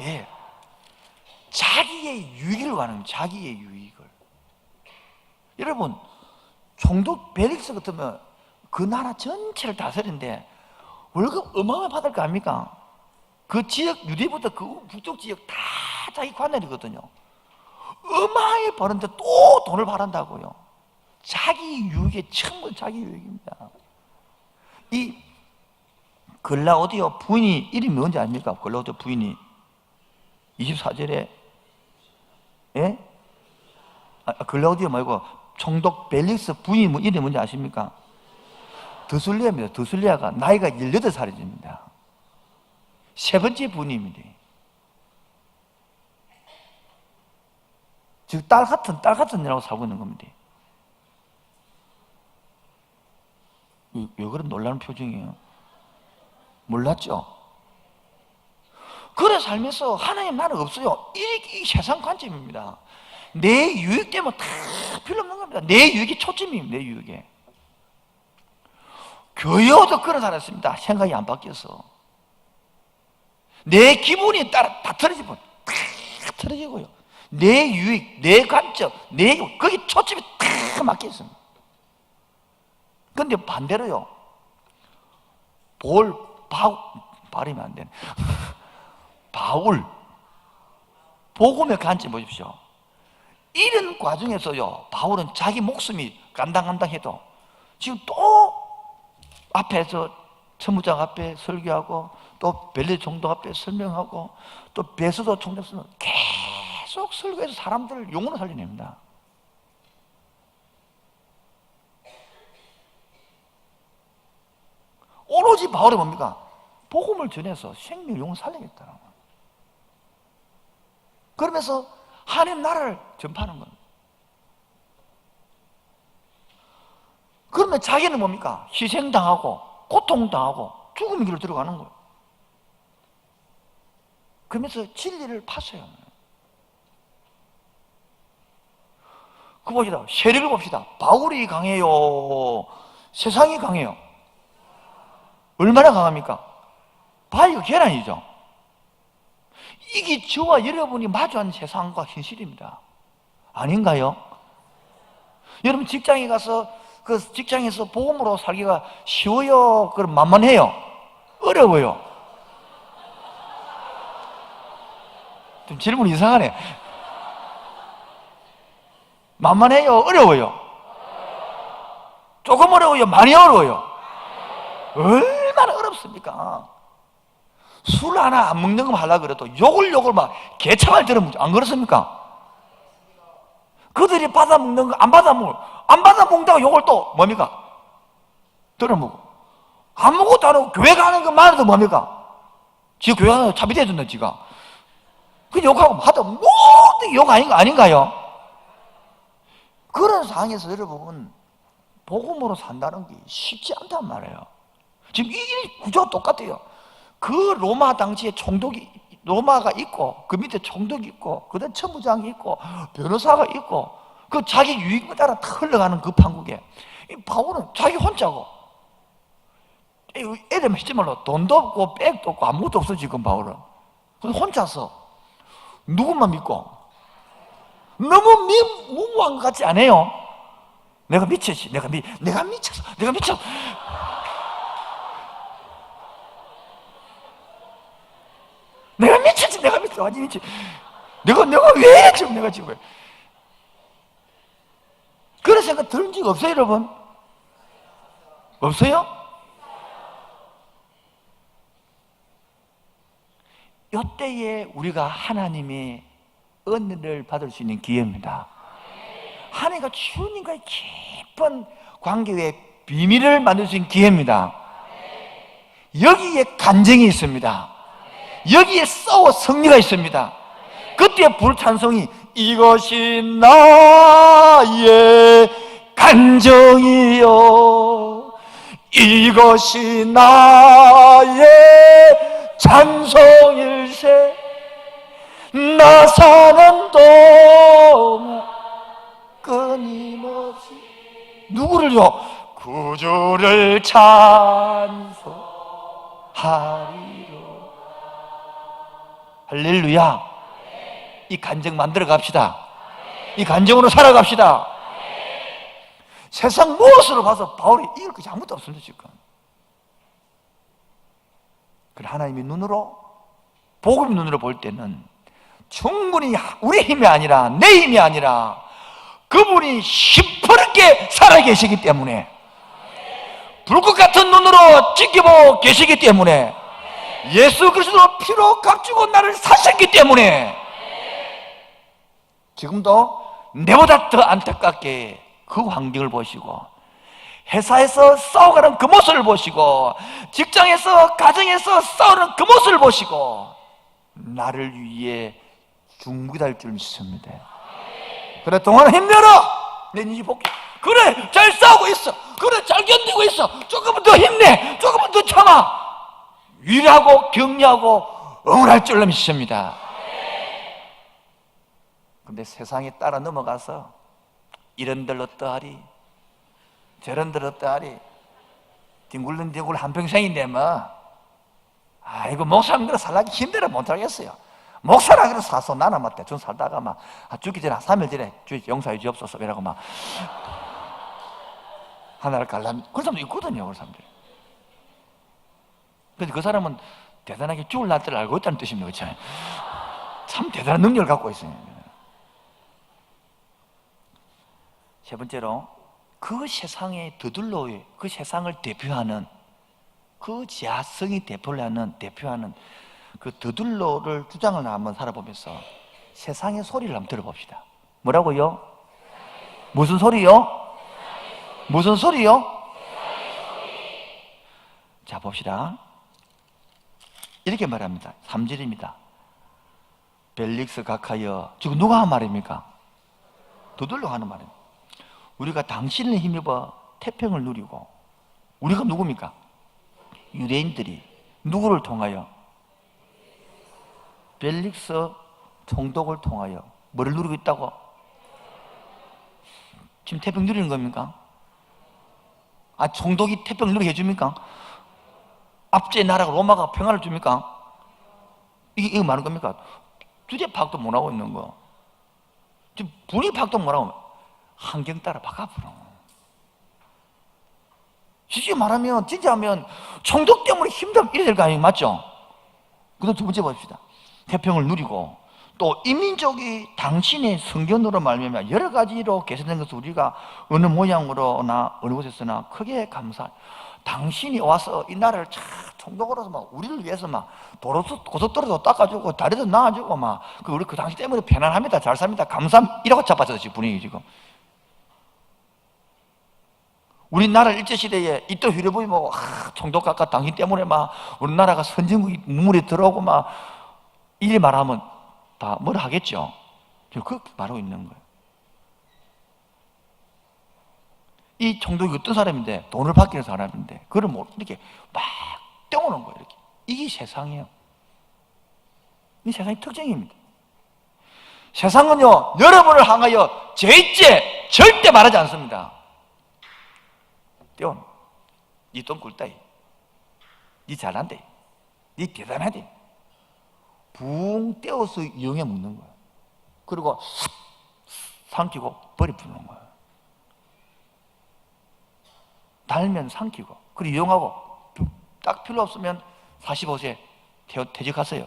예. 자기의 유익을 원하는 자기의 유익을. 여러분, 총독 벨릭스 같으면 그 나라 전체를 다스리는데 월급 어마어마하게 받을 거 아닙니까? 그 지역, 유대부터 그 북쪽 지역 다 자기 관할이거든요. 어마어마하게 버는데 또 돈을 바란다고요. 자기 유익에 전부 자기 유익입니다. 이 글라우디오 부인이 이름이 뭔지 아닙니까? 글라우디오 부인이 24절에 예? 글라우디오 말고 총독 벨릭스 부인 이름이 뭔지 아십니까? 드술리아입니다. 드술리아가 나이가 18살입니다. 세 번째 부인입니다. 지금 딸 같은 년하고 살고 있는 겁니다. 왜 그런 놀라는 표정이에요? 몰랐죠? 그래 살면서 하나님 나는 없어요. 이 세상 관점입니다. 내 유익 때문에 다 필요 없는 겁니다. 내 유익이 초점입니다. 내 유익에. 교회도 그런 살았습니다. 생각이 안 바뀌어서. 내 기분이 따라 다 틀어지고, 다 틀어지고요. 내 유익, 내 관점, 거기 초점이 다 막혀 있습니다. 근데 반대로요. 발음이 안 되네. 복음의 관점 보십시오. 이런 과정에서요, 바울은 자기 목숨이 간당간당해도 지금 또 앞에서 천부장 앞에 설교하고 또 벨리 총독 앞에 설명하고 또 베스도 총독은 계속 설교해서 사람들을 영혼을 살려냅니다. 오로지 바울이 뭡니까? 복음을 전해서 생명 영혼 살리겠다는 거예요. 그러면서 하나님 나라를 전파하는 거예요. 그러면 자기는 뭡니까? 희생당하고 고통당하고 죽음의 길로 들어가는 거예요. 그러면서 진리를 파서요. 그 봅시다. 세력을 봅시다. 바울이 강해요? 세상이 강해요? 얼마나 강합니까? 바위가 계란이죠. 이게 저와 여러분이 마주하는 세상과 현실입니다. 아닌가요? 여러분 직장에 가서 그 직장에서 복음으로 살기가 쉬워요? 그럼 만만해요? 어려워요? 좀 질문 이상하네. 만만해요? 어려워요? 조금 어려워요? 많이 어려워요? 얼마나 어렵습니까? 술 하나 안 먹는 거 하려고 그래도 욕을 막 개차만 들어먹죠. 안 그렇습니까? 그들이 받아 먹는 거 안 받아 먹는다고 욕을 또 뭡니까? 들어먹고. 아무것도 안 하고 교회 가는 것만으로도 뭡니까? 지가 교회 가는 거 차비대준다 지가. 그 욕하고 하다 모든 욕 아닌가요? 그런 상황에서 여러분 복음으로 산다는 게 쉽지 않단 말이에요. 지금 이 구조가 똑같아요. 그 로마 당시에 총독이 로마가 있고 그 밑에 총독이 있고 그다음 천부장이 있고 변호사가 있고 그 자기 유익에 따라 다 흘러가는 그 판국에 이 바울은 자기 혼자고 애들 믿지 말로 돈도 없고 백도 없고 아무것도 없어 지금 바울은. 그래서 혼자서 누구만 믿고 너무 무모한 것 같지 않아요? 내가 미쳤지. 내가 미쳤어. 내가 미쳤지. 완전 미쳤지. 내가 왜 지금 내가 지금 그런 생각 들은 적 없어요, 여러분? 없어요? 이때에 우리가 하나님의 은혜를 받을 수 있는 기회입니다. 하나님과 주님과의 깊은 관계의 비밀을 만들 수 있는 기회입니다. 여기에 간증이 있습니다. 여기에 싸워 승리가 있습니다. 그때 불찬송이 이것이 나의 간증이요 이것이 나의 찬송일세 나 사는 동안 끊임없이 누구를요? 구주를 찬송하리로. 할렐루야. 이 간증 만들어 갑시다. 이 간증으로 살아갑시다. 세상 무엇으로 봐서 바울이 이길 것이 아무것도 없습니다 지금. 그래 하나님의 눈으로 복음의 눈으로 볼 때는 충분히 우리 힘이 아니라 내 힘이 아니라 그분이 시퍼렇게 살아계시기 때문에 불꽃 같은 눈으로 지켜보고 계시기 때문에 예수 그리스도 피로 값주고 나를 사셨기 때문에 지금도 내보다 더 안타깝게 그 환경을 보시고 회사에서 싸워가는 그 모습을 보시고 직장에서 가정에서 싸우는 그 모습을 보시고 나를 위해 중보할 줄 믿습니다. 그래, 동안아 힘내라. 내 인지 복귀. 그래, 잘 싸우고 있어. 그래, 잘 견디고 있어. 조금은 더 힘내. 조금은 더 참아. 위로하고 격려하고 응원할 줄로 믿습니다. 근데 세상에 따라 넘어가서 이런들 어떠하리, 저런들 어떠하리, 뒹굴른 한평생인데 뭐, 아이고 목사님들 살라기 힘들어 못하겠어요. 목사라 그래 사서 나는 막 대충 살다가 막 죽기 전에 3일 전에 주의 용서해 주옵소서 이라고 막 하나를 갈라면 그런 사람도 있거든요. 그런 사람들. 근데 그 사람은 대단하게 죽을 날짜를 알고 있다는 뜻입니다. 그렇죠? 참 대단한 능력을 갖고 있어요. 세 번째로, 그 세상의 더들로의 그 세상을 대표하는, 그 지하성이 대표하는 그 더들로를 주장을 한번 살아보면서 세상의 소리를 한번 들어봅시다. 뭐라고요? 무슨 소리요? 무슨 소리요? 자, 봅시다. 이렇게 말합니다. 3절입니다. 벨릭스 각하여. 지금 누가 한 말입니까? 더들로 하는 말입니다. 우리가 당신을 힘입어 태평을 누리고, 우리가 누굽니까? 유대인들이 누구를 통하여? 벨릭스 총독을 통하여 뭐를 누리고 있다고? 지금 태평 누리는 겁니까? 아, 총독이 태평을 누리게 해줍니까? 압제의 나라가 로마가 평화를 줍니까? 이게 많은 겁니까? 주제 파악도 못하고 있는 거. 지금 분위기 파악도 못하고 환경 따라 바꿔버려. 쉽게 말하면, 진짜 하면 총독 때문에 힘들면 이래야 될 거 아니에요? 맞죠? 그 다음 두 번째 봅시다. 태평을 누리고, 또 인민족이 당신의 성견으로 말미암아 여러 가지로 개선된 것을 우리가 어느 모양으로나 어느 곳에서나 크게 감사. 당신이 와서 이 나라를 참 총독으로서 막 우리를 위해서 막 고속도로도 닦아주고 다리도 놔주고 막 우리 그 당시 때문에 편안합니다. 잘 삽니다. 감사합니다. 이라고 잡아서 지금 분위기 지금. 우리나라 일제시대에 이또 휴대폰이 뭐 총독 각각 당신 때문에 막 우리나라가 선진국이 문물에 들어오고 막 이래 말하면 다 뭐라 하겠죠. 그 말하고 있는 거예요. 이 총독이 어떤 사람인데, 돈을 받기는 사람인데 그걸 뭐 이렇게 막 떼어오는 거예요. 이렇게. 이게 세상이에요. 이 세상의 특징입니다. 세상은요, 여러분을 향하여 죄죄 절대 말하지 않습니다. 떼어오는 거예요. 니 돈 꿀다이, 니 잘난대, 니 대단하대, 붕 떼어서 이용해 먹는 거예요. 그리고 삼키고 버리푸는 거예요. 달면 삼키고, 그리고 이용하고, 딱 필요 없으면 45세 퇴직하세요.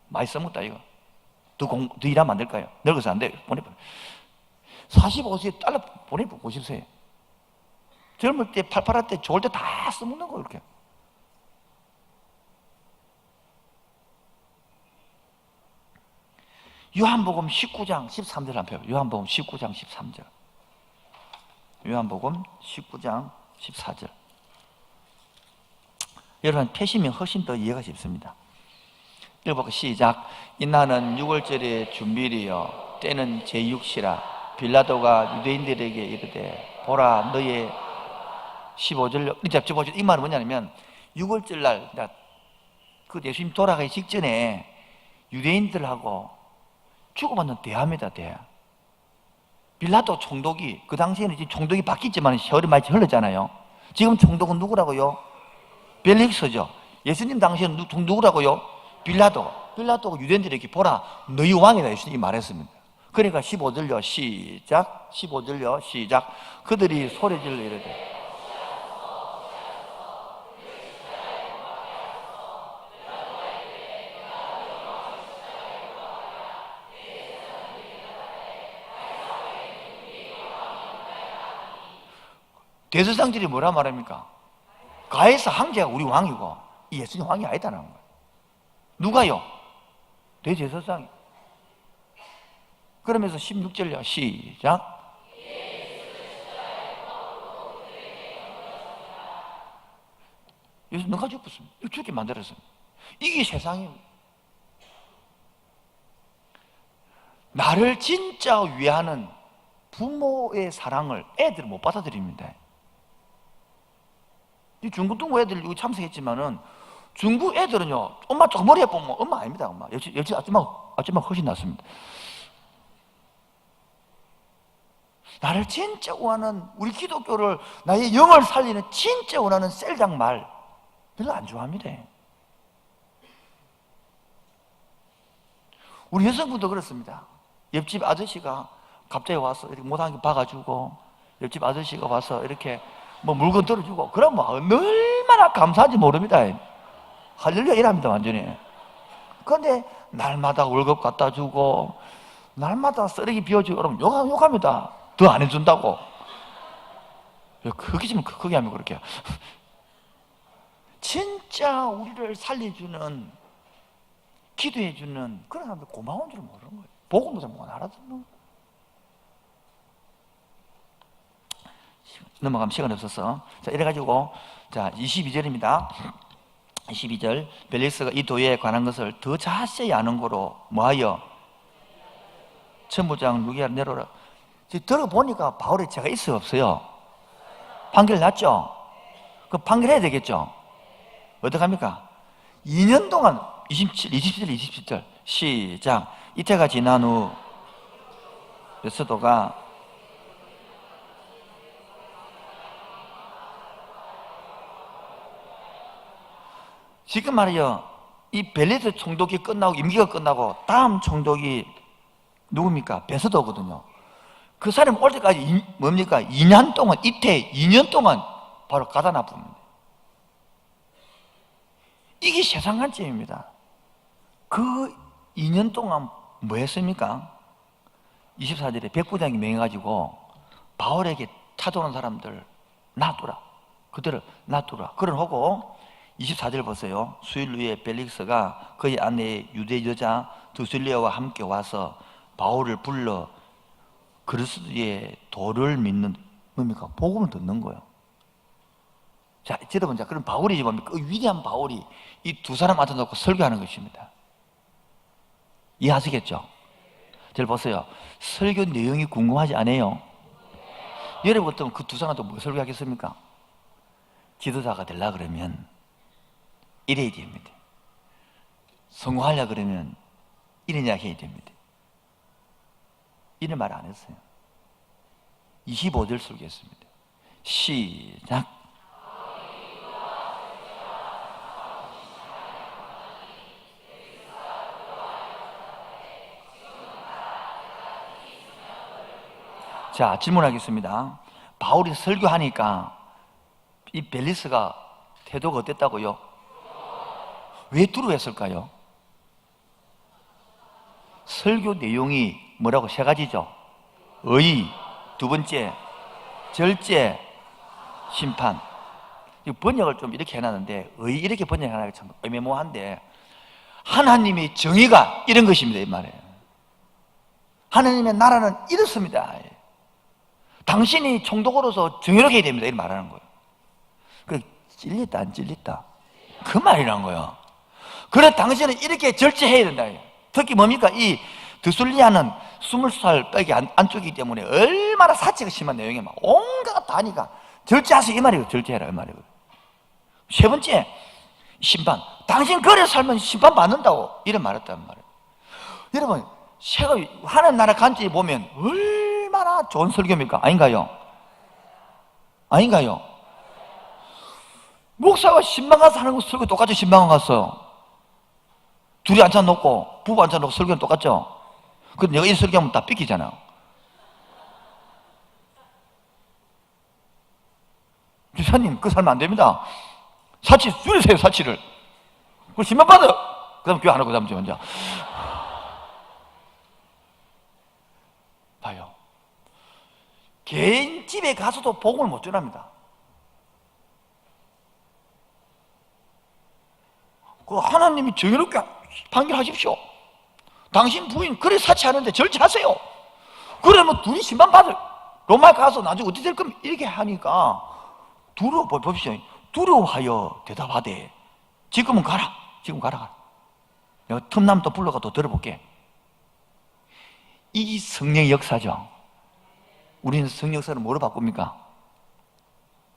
많이 써먹다 이거. 더 일하면 안 될까요? 늙어서 안 돼요. 보내버려. 45세에 달러 보내보시세요. 젊을 때 팔팔할 때 좋을 때 다 써먹는 거예요. 이렇게. 요한복음 19장 13절 한번 펴요. 요한복음 19장 13절. 요한복음 19장 14절. 여러분 펴시면 훨씬 더 이해가 쉽습니다. 읽어볼까요? 시작. 이날은 6월절의 준비리요 때는 제6시라. 빌라도가 유대인들에게 이르되 보라 너의 15절. 이 말은 뭐냐면 6월절 날 그 예수님 돌아가기 직전에 유대인들하고 주고받는 대화입니다. 대화. 빌라도 총독이, 그 당시에는 지금 총독이 바뀌었지만 세월이 많이 흘렀잖아요. 지금 총독은 누구라고요? 벨릭스죠. 예수님 당시에는 누구라고요? 빌라도가 유대인들에게 보라 너희 왕이다 예수님이 말했습니다. 그러니까 15절요 시작. 15절요 시작. 그들이 소리질러 이르되 대제사장들이 뭐라 말합니까? 가해사 황제가 우리 왕이고 이 예수님 왕이 아니다는 거예요. 누가요? 대제사장이. 그러면서 16절요 시작. 예수 누가 죽었습니다. 죽게 만들었습니다. 이게 세상이에요. 나를 진짜 위하는 부모의 사랑을 애들은 못 받아들입니다. 이 중고등부 애들 이거 참석했지만은 중국 애들은요, 엄마 조금 머리 예쁘면 엄마 아닙니다. 엄마 역시 아줌마 훨씬 낫습니다. 나를 진짜 원하는, 우리 기독교를, 나의 영을 살리는 진짜 원하는 셀장 말 별로 안 좋아합니다. 우리 여성분도 그렇습니다. 옆집 아저씨가 갑자기 와서 이렇게 못한 게 봐가지고, 옆집 아저씨가 와서 이렇게 뭐 물건 들어주고, 그럼 뭐 얼마나 감사한지 모릅니다. 할렐루야 이랍니다, 완전히. 그런데 날마다 월급 갖다 주고, 날마다 쓰레기 비워주고, 그러면 욕합니다. 더 안 해준다고. 크게 좀 크게 하면 그렇게. 진짜 우리를 살려주는, 기도해주는 그런 사람들 고마운 줄 모르는 거예요. 복음도 잘 못 알아듣는 거예요. 넘어가면 시간이 없어서. 자, 이래가지고, 자, 22절입니다. 22절. 벨릭스가 이 도에 관한 것을 더 자세히 아는 거로 뭐하여? 천부장 누기야를 내려오라. 들어보니까 바울의 죄가 있어요, 없어요? 판결 났죠? 그 판결해야 되겠죠? 어떡합니까? 2년 동안 27절 시작. 이태가 지난 후 베스도가 지금 말이요, 이 벨리스 총독이 끝나고 임기가 끝나고 다음 총독이 누굽니까? 베스도거든요. 그 사람이 올 때까지 뭡니까? 2년 동안, 이태 2년 동안 바로 가다 놔둡니다. 이게 세상 관점입니다. 그 2년 동안 뭐 했습니까? 24절에 백부장이 명해가지고 바울에게 찾아오는 사람들 놔두라. 그들을 놔두라. 그러고 24절 보세요. 수일 후에 벨릭스가 그의 아내 유대 여자 드술리아와 함께 와서 바울을 불러 그리스도의 도를 믿는, 뭡니까? 복음을 듣는 거예요. 자, 여러분, 자, 그럼 바울이 뭡니까? 그 위대한 바울이 이 두 사람한테 놓고 설교하는 것입니다. 이해하시겠죠? 잘 보세요. 설교 내용이 궁금하지 않아요? 여러분 같으면 그 두 사람한테 뭐 설교하겠습니까? 지도자가 되려 그러면 이래야 됩니다. 성공하려 그러면 이래야 해야 됩니다. 이런 말 안 했어요. 25절 설교했습니다. 시작. 자, 질문하겠습니다. 바울이 설교하니까 이 벨리스가 태도가 어땠다고요? 왜 두려워했을까요? 설교 내용이 뭐라고? 세 가지죠. 의, 두 번째 절제, 심판. 이 번역을 좀 이렇게 해놨는데, 의 이렇게 번역하기가 참 애매모호한데, 하나님의 정의가 이런 것입니다, 이 말이에요. 하나님의 나라는 이렇습니다. 당신이 총독으로서 정의롭게 해야 됩니다, 이렇게 말하는 거예요. 그 찔렸다 안 찔렸다 그 말이란 거예요. 그래 당신은 이렇게 절제해야 된다. 특히 뭡니까? 이 드술리아는 20살 빼기 안쪽이기 때문에 얼마나 사치가 심한 내용이 막 온갖 다니까 절제하세요 이 말이에요. 절제해라 이 말이에요. 세 번째 심판. 당신 그래 살면 심판 받는다고 이런 말했단 말이에요. 여러분 하나님 나라 관점에 보면 얼마나 좋은 설교입니까? 아닌가요? 아닌가요? 목사가 신방 가서 하는 거 설교 똑같죠? 신방 갔어요. 둘이 앉혀놓고 부부 앉혀놓고 설교는 똑같죠? 근데 내가 이 설교하면 다 삐끼잖아. 주사님 그거 살면 안 됩니다. 사치 줄이세요 사치를. 그걸 신방 받아. 그 다음 교회 안 하고 그 다음 주에 혼자 봐요. 개인 집에 가서도 복음을 못 전합니다. 그 하나님이 정의롭게 판결하십시오. 당신 부인 그래 사치하는데 절제하세요. 그러면 둘이 심판받을. 로마에 가서 나중에 어떻게 될 겁니까? 이렇게 하니까 보십시오. 두려워하여 대답하되 지금은 가라. 지금 가라. 내가 틈나면 또 불러가 또 들어볼게. 이 성령의 역사죠. 우리는 성령 역사를 뭐로 바꿉니까?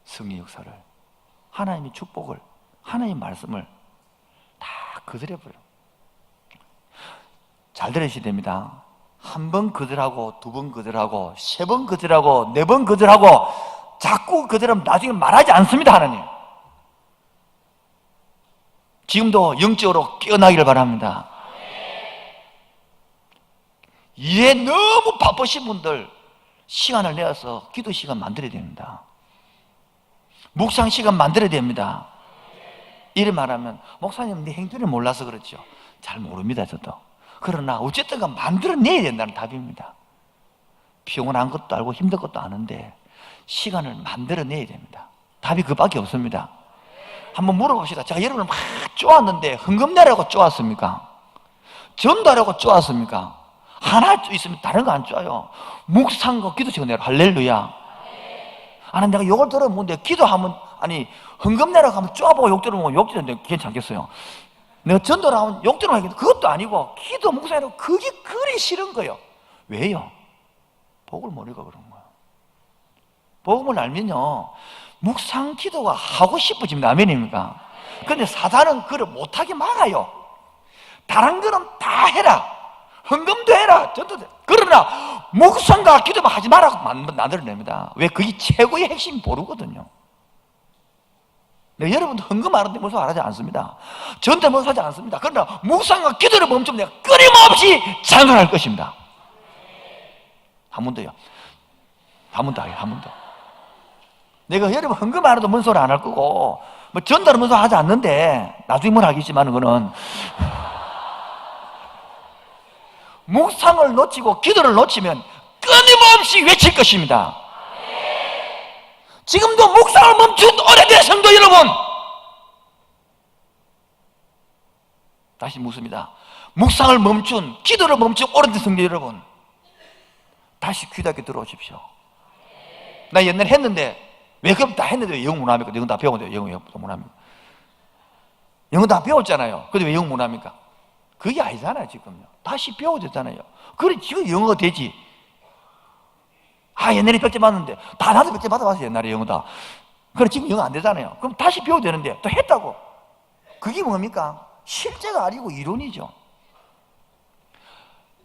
성령 역사를, 하나님의 축복을, 하나님의 말씀을 다 거절해버려요. 잘 들으셔야 됩니다. 한 번 거절하고, 두 번 거절하고, 세 번 거절하고, 네 번 거절하고, 자꾸 거절하면 나중에 말하지 않습니다, 하나님. 지금도 영적으로 깨어나기를 바랍니다. 일에 너무 바쁘신 분들 시간을 내어서 기도 시간 만들어야 됩니다. 묵상 시간 만들어야 됩니다. 이래 말하면 목사님 내 행동을 몰라서 그렇죠. 잘 모릅니다, 저도. 그러나 어쨌든 만들어내야 된다는 답입니다. 피곤한 것도 알고 힘든 것도 아는데 시간을 만들어내야 됩니다. 답이 그밖에 없습니다. 한번 물어봅시다. 제가 여러분을 막 쪼았는데 헌금내라고 쪼았습니까? 전도하라고 쪼았습니까? 하나 있으면 다른 거 안 쪼아요. 묵상과 기도 시간 내라. 할렐루야. 아니 내가 욕을 들어보는데 기도하면, 아니 헌금내라고 하면 쪼아보고 욕 들어보면 욕 들었는데 괜찮겠어요? 내가 전도를 하면 욕 들어보면 그것도 아니고 기도 묵상해도 그게 그리 싫은 거예요. 왜요? 복을 모르니까 그런 거예요. 복음을 알면요 묵상 기도가 하고 싶어집니다. 아멘입니까? 그런데 사단은 그걸 못하게 막아요. 다른 거는 다 해라, 헌금도 해라, 전도도 해라. 그러나 묵상과 기도만 하지 말라고 만들어냅니다. 왜? 그게 최고의 핵심 보루거든요. 여러분도 헌금 하는데 무슨 안 하지 않습니다. 전도 무슨 하지 않습니다. 그러나 묵상과 기도를 멈추면 내가 끊임없이 찬송할 것입니다. 한 번 더요. 한 번 더 하게, 한 번 더. 내가 여러분 헌금 안 해도 뭔 소리 안 할 거고, 뭐 전도는 뭔 소리 하지 않는데, 나중에 뭘 하겠지만, 그거는. 묵상을 놓치고 기도를 놓치면 끊임없이 외칠 것입니다. 지금도 묵상을 멈춘 오래된 성도 여러분, 다시 묻습니다. 묵상을 멈춘, 기도를 멈춘 오래된 성도 여러분, 다시 귀닫게 들어오십시오. 나 옛날에 했는데 왜 그럼 다 했는데 왜 영어 못합니까? 영어 다 배웠는데 영어 못합니까? 영어 다 배웠잖아요. 근데 왜 영어 못합니까? 그게 아니잖아요. 지금요 다시 배워야 되잖아요. 그래 지금 영어가 되지. 아 옛날에 백제 맞는데 다 나도 백제 받아봤어요. 옛날에 영어 다. 그래 지금 영어 안 되잖아요. 그럼 다시 배워야 되는데 또 했다고. 그게 뭡니까? 실제가 아니고 이론이죠.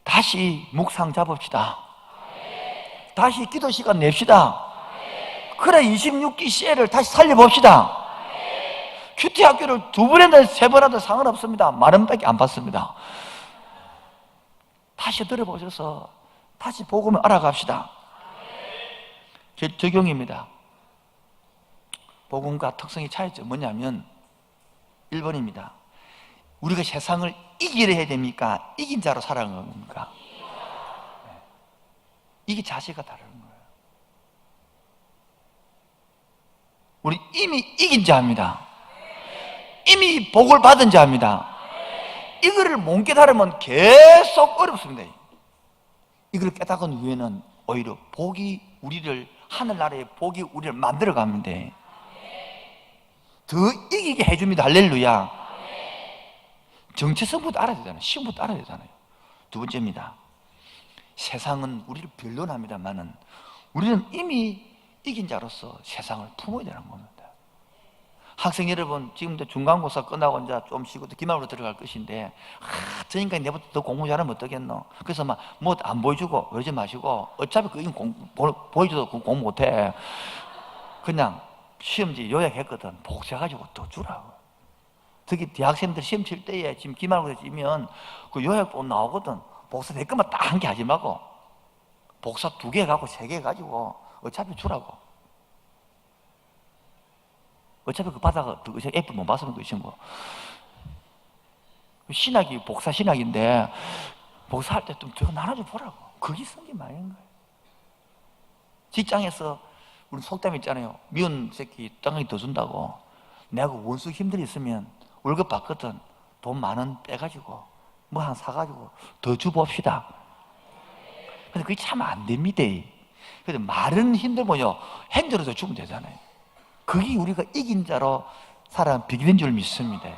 다시 묵상 잡읍시다. 다시 기도 시간 냅시다. 그래 26기 CL을 다시 살려봅시다. 큐티 학교를 2번 했다 3번 하도 상관없습니다. 만원밖에 안 받습니다. 다시 들어보셔서 다시 복음을 알아갑시다. 적용입니다. 복음과 특성의 차이점 뭐냐면 1번입니다. 우리가 세상을 이기려 해야 됩니까? 이긴 자로 살아가는 겁니까? 이게 자세가 다른 거예요. 우리 이미 이긴 자입니다. 이미 복을 받은 자입니다. 이거를 못 깨달으면 계속 어렵습니다. 이걸 깨닫은 후에는 오히려 복이 우리를, 하늘나라의 복이 우리를 만들어 갑니다. 더 이기게 해줍니다. 할렐루야. 정체성부터 알아야 되잖아요. 시험부터 알아야 되잖아요. 두 번째입니다. 세상은 우리를 변론합니다만은 우리는 이미 이긴 자로서 세상을 품어야 되는 겁니다. 학생 여러분, 지금도 중간고사 끝나고 이제 좀 쉬고 또 기말로 들어갈 것인데, 저 인간이 내보다 더 공부 잘하면 어떡겠노? 그래서 막 뭐 안 보여주고 그러지 마시고, 어차피 그 보여줘도 공부 못해. 그냥 시험지 요약했거든. 복사해가지고 더 주라고. 특히 대학생들 시험 칠 때에 지금 기말고사 치면 그 요약본 나오거든. 복사 내 것만 딱 한 개 하지 말고 복사 2개 갖고 3개 가지고 어차피 주라고. 어차피 그 바다가 애플 못 봤으면 그 친구. 신학이 복사 신학인데 복사할 때 좀 더 나눠줘 보라고. 그게 성경 말인 거예요. 직장에서 우리 속담 있잖아요. 미운 새끼 땅이 더 준다고. 내가 원수 힘들이 있으면 월급 받거든. 돈 10,000원 빼가지고 뭐 하나 사가지고 더 주봅시다. 근데 그게 참 안 됩니다. 근데 말은 힘들면요 행동으로 주면 되잖아요. 그게 우리가 이긴 자로 살아가는 비결인 줄 믿습니다.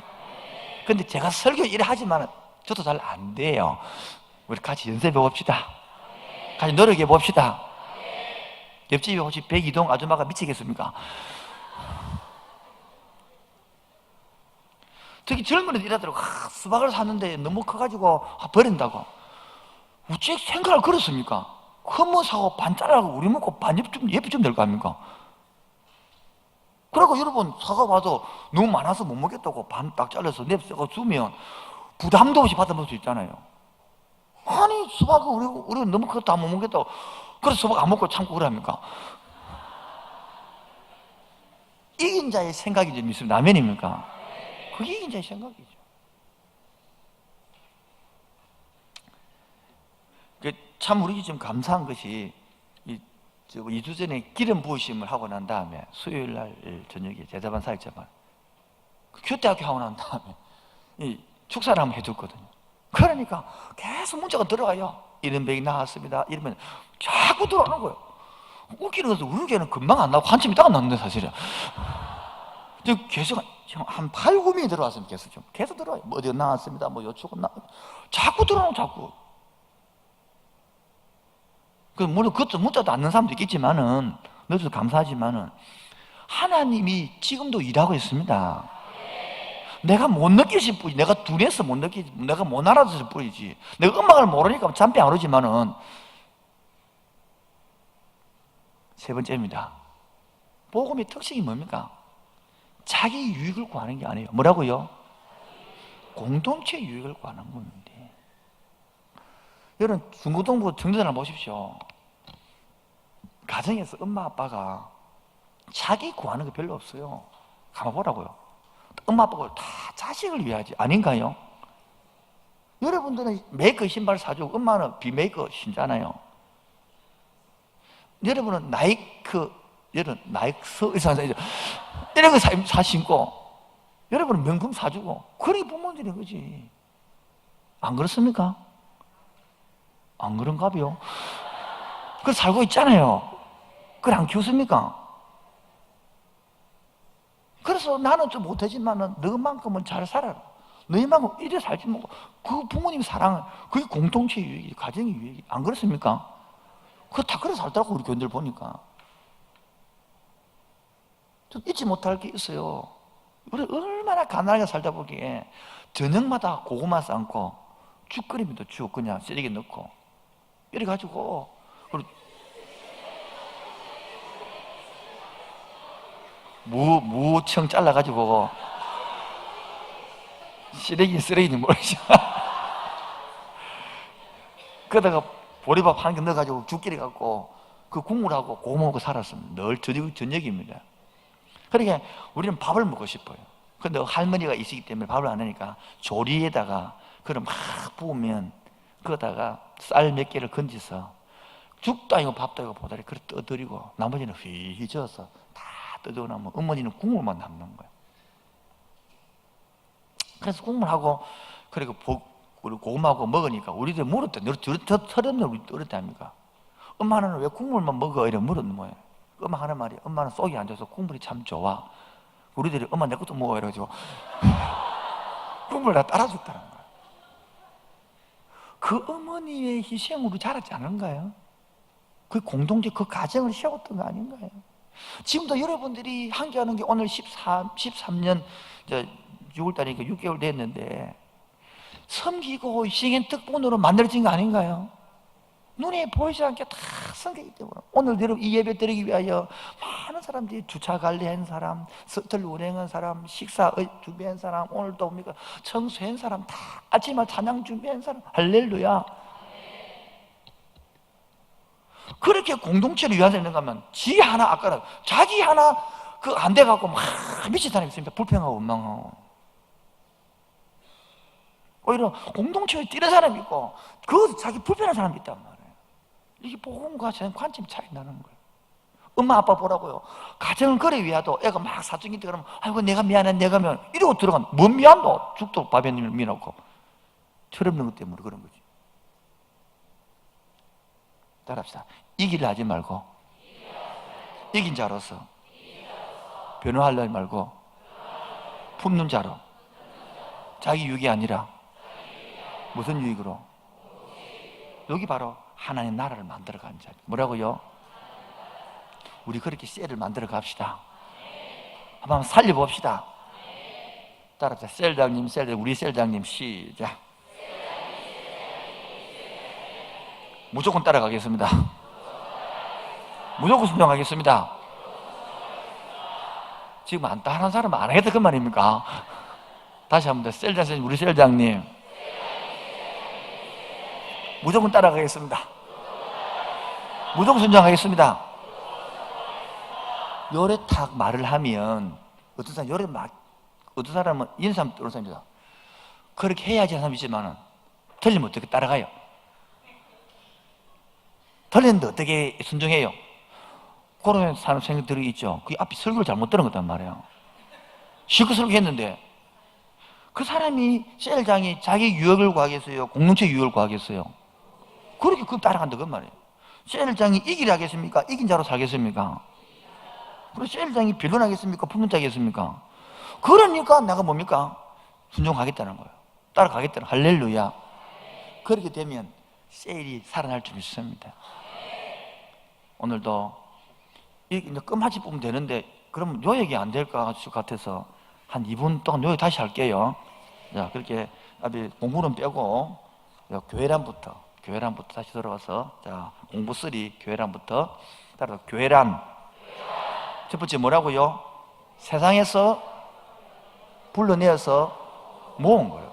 근데 제가 설교 이래 하지만 저도 잘 안 돼요. 우리 같이 연습해 봅시다. 같이 노력해 봅시다. 옆집에 혹시 백이동 아줌마가 미치겠습니까? 특히 젊은 애들 이러더라고. 수박을 샀는데 너무 커가지고 버린다고. 어째 생각을 그렇습니까? 큰 거 사고 반 잘라고 우리 먹고 반 예쁘 좀 될 거 아닙니까? 그러고 여러분 사과 봐도 너무 많아서 못 먹겠다고 반 딱 잘라서 냅새고 주면 부담도 없이 받아 먹을 수 있잖아요. 아니 수박을 우리가 너무 커서 다 못 먹겠다고 그래서 수박 안 먹고 참고 그럽니까? 이긴 자의 생각이 좀 있으면 라면입니까? 그게 이긴 자의 생각이죠. 참 우리 좀 감사한 것이 2주 전에 기름 부으심을 하고 난 다음에 수요일 날 저녁에 제자반 사역자반 교대학교 하고 난 다음에 이 축사를 한번 해줬거든요. 그러니까 계속 문자가 들어가요. 이런 병이 나왔습니다. 이러면 자꾸 들어오는 거예요. 웃기는 것은 우리 교회는 금방 안 나오고 한참 있다가 나왔는데 사실은 계속 한 8, 9명이 들어왔으면 계속 들어와요. 뭐 어디가 나왔습니다. 뭐 요축은 자꾸 들어오는 자꾸. 물론 그것도 문자도 않는 사람도 있겠지만은 너희도 감사하지만은 하나님이 지금도 일하고 있습니다. 내가 못 느끼실 뿐이지, 내가 둔해서 못 느끼지, 내가 못 알아듣을 뿐이지. 내가 음악을 모르니까 잠이 안 오지만은. 세 번째입니다. 복음의 특징이 뭡니까? 자기 유익을 구하는 게 아니에요. 뭐라고요? 공동체 유익을 구하는 건데. 여러분 중고등부 정전을 보십시오. 가정에서 엄마 아빠가 자기 구하는 거 별로 없어요. 가만 보라고요. 엄마 아빠가 다 자식을 위하지 아닌가요? 여러분들은 메이커 신발 사주고 엄마는 비메이커 신잖아요. 여러분은 여러분 나이크 의상 이런 거 사 신고 여러분은 명품 사주고 그러니 부모들인 거지. 안 그렇습니까? 안 그런가요? 그걸 살고 있잖아요. 그걸 안 키웠습니까? 그래서 나는 좀 못하지만은 너만큼은 잘 살아라. 너희만큼 이래 살지 말고 그 부모님 사랑은 그게 공동체 유익이 가정의 유익이 안 그렇습니까? 그거 다 그래 살더라고 우리 교인들 보니까. 좀 잊지 못할 게 있어요. 우리 얼마나 가난하게 살다 보기에 저녁마다 고구마 삶고 죽 끓입니다. 죽 그냥 쓰레기 넣고 이래 가지고 무청 잘라 가지고 쓰레기는 모르죠. 그러다가 보리밥 한 개 넣어 가지고 죽 끓여 갖고 그 국물하고 고구마 먹고 살았습니다. 늘 저녁입니다. 그러니까 우리는 밥을 먹고 싶어요. 근데 할머니가 있기 때문에 밥을 안 하니까 조리에다가 그걸 막 부으면 그거다가 쌀 몇 개를 건져서 죽도 아니고 밥도 아니고 보다리 그걸 떠드리고 나머지는 휘휘 저어서 다 떠들고 나면 어머니는 국물만 남는 거예요. 그래서 국물하고 그리고 고구마하고 먹으니까 우리들 물었대. 털었네 우리 어렸다 합니까? 엄마는 왜 국물만 먹어? 이래 물었는 거예요. 엄마 하는 말이 엄마는 속이 안 좋아서 국물이 참 좋아. 우리들이 엄마 내 것도 먹어 이러가지고 국물을 다 따라줬다는 거예요. 그 어머니의 희생으로 자랐지 않은가요? 그 공동체 그 가정을 세웠던 거 아닌가요? 지금도 여러분들이 함께하는 게 오늘 13년 6월달이니까 6개월 됐는데 섬기고 희생의 특본으로 만들어진 거 아닌가요? 눈에 보이지 않게 다 섬기기 때문에 오늘 여러분 이 예배 드리기 위하여 많은 사람들이 주차 관리한 사람, 서틀 운행한 사람, 식사 준비한 사람, 오늘 또 뭡니까 청소한 사람, 다 아침에 찬양 준비한 사람, 할렐루야. 그렇게 공동체를 위하여 있는가 하면 자기 하나 그 안 돼갖고 막 미친 사람이 있습니다. 불평하고 원망하고. 오히려 공동체에 뛰는 사람이 있고 그 자기 불편한 사람이 있단 말이에요. 이게 복음과 저는 관점 차이 나는 거예요. 엄마 아빠 보라고요. 가정을 그래 위하도 애가 막 사춘기 때 그러면 아이고 내가 미안해 내가 미안 이러고 들어가면 뭔 미안도 죽도 밥에님을 미놓고 철없는 것 때문에 그런 거지. 따라합시다. 이기려 하지 말고 이긴 자로서 변호하려 하지 말고 품는 자로 자기 유익이 아니라 무슨 유익으로? 여기 바로 하나님 나라를 만들어가는 자리. 뭐라고요? 우리 그렇게 셀을 만들어 갑시다. 한번 살려봅시다. 따라서 셀장님, 우리 셀장님 시작. 무조건 따라가겠습니다. 무조건 순종하겠습니다. 지금 안 따라하는 사람 안 하겠다 그 말입니까? 다시 한번 더 셀장님, 우리 셀장님 무조건 따라가겠습니다. 무조건 순종하겠습니다. 요래 탁 말을 하면 어떤 사람 요래 막 어떤 사람은 이런 사람 어떤 사람입니다. 그렇게 해야지 하는 사람이 있지만 틀리면 어떻게 따라가요? 틀렸는데 어떻게 순종해요? 그런 사람 생각들이 있죠. 그 앞에 설교를 잘못 들은 거단 말이에요. 실컷 설교했는데 그 사람이 셀장이 자기 유익을 구하겠어요? 공동체 유익을 구하겠어요? 그렇게 그 따라간다 그 말이에요. 셀장이 이기려 하겠습니까? 이긴 자로 살겠습니까? 그리고 셀장이 변론하겠습니까? 품문자겠습니까? 그러니까 내가 뭡니까? 순종하겠다는 거예요. 따라가겠다는 거예요. 할렐루야. 그렇게 되면 셀이 살아날 줄 믿습니다. 오늘도 이제 껌하지 보면 되는데 그러면 요약이 안 될 것 같아서 한 2분 동안 요약 다시 할게요. 자, 그렇게 앞에 공부는 빼고 교회란부터 다시 들어와서 자, 공부 3 교회란부터 따라 교회란 첫 번째 뭐라고요? 세상에서 불러내어서 모은 거예요.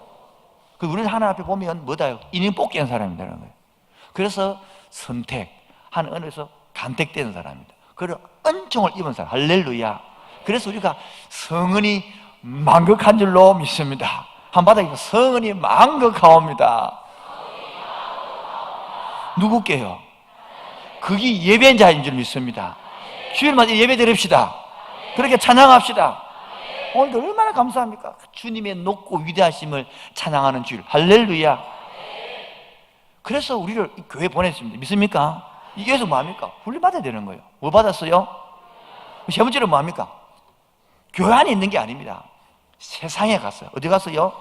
그 우리는 하나 앞에 보면 뭐다요? 인연 뽑기 한 사람이라는 거예요. 그래서 선택하는 은혜에서 간택되는 사람입니다. 그리고 은총을 입은 사람. 할렐루야. 그래서 우리가 성은이 만극한 줄로 믿습니다. 한바닥에 성은이 만극하옵니다. 누구께요? 그게 예배인 자인 줄 믿습니다. 주일마다 예배 드립시다. 그렇게 찬양합시다. 오늘도 얼마나 감사합니까? 주님의 높고 위대하심을 찬양하는 주일. 할렐루야. 그래서 우리를 교회 보냈습니다. 믿습니까? 이게서 뭐합니까? 훈련 받아야 되는 거예요. 뭐 받았어요? 세 번째로 뭐합니까? 교회 안에 있는 게 아닙니다. 세상에 갔어요. 어디 갔어요?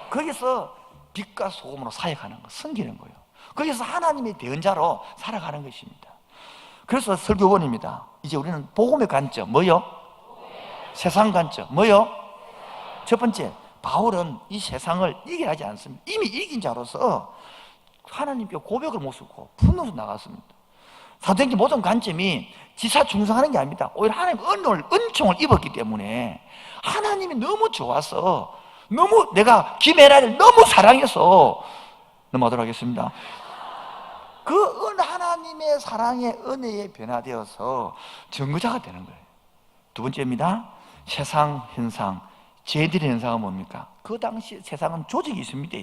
거기서 빛과 소금으로 사역하는 거, 섬기는 거예요. 거기서 하나님의 대언자로 살아가는 것입니다. 그래서 설교원입니다. 이제 우리는 복음의 관점, 뭐요? 세상 관점, 뭐요? 첫 번째, 바울은 이 세상을 이기려 하지 않습니다. 이미 이긴 자로서 하나님께 고백을 못 쓰고 분노로 나갔습니다. 사도행전 모든 관점이 지사 충성하는 게 아닙니다. 오히려 하나님 은총을 입었기 때문에 하나님이 너무 좋아서 너무 내가 김혜라를 너무 사랑해서 넘어가도록 하겠습니다. 그 하나님의 사랑의 은혜에 변화되어서 증거자가 되는 거예요. 두 번째입니다. 세상 현상, 죄들의 현상은 뭡니까? 그 당시 세상은 조직이 있습니다.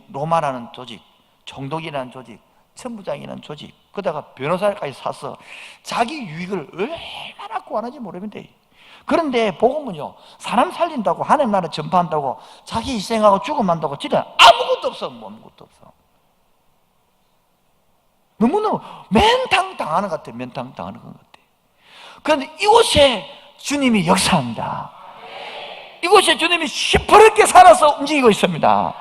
로마라는 조직, 총독이라는 조직, 천부장이라는 조직, 그러다가 변호사까지 사서 자기 유익을 얼마나 구하는지 모릅니다. 그런데 복음은요, 사람 살린다고 하나님 나라 전파한다고 자기 희생하고 죽음한다고 진짜 아무것도 없어. 아무것도 없어. 너무너무 맨탕 당하는 것 같아요. 맨탕 당하는 것 같아요. 그런데 이곳에 주님이 역사합니다. 이곳에 주님이 시퍼렇게 살아서 움직이고 있습니다.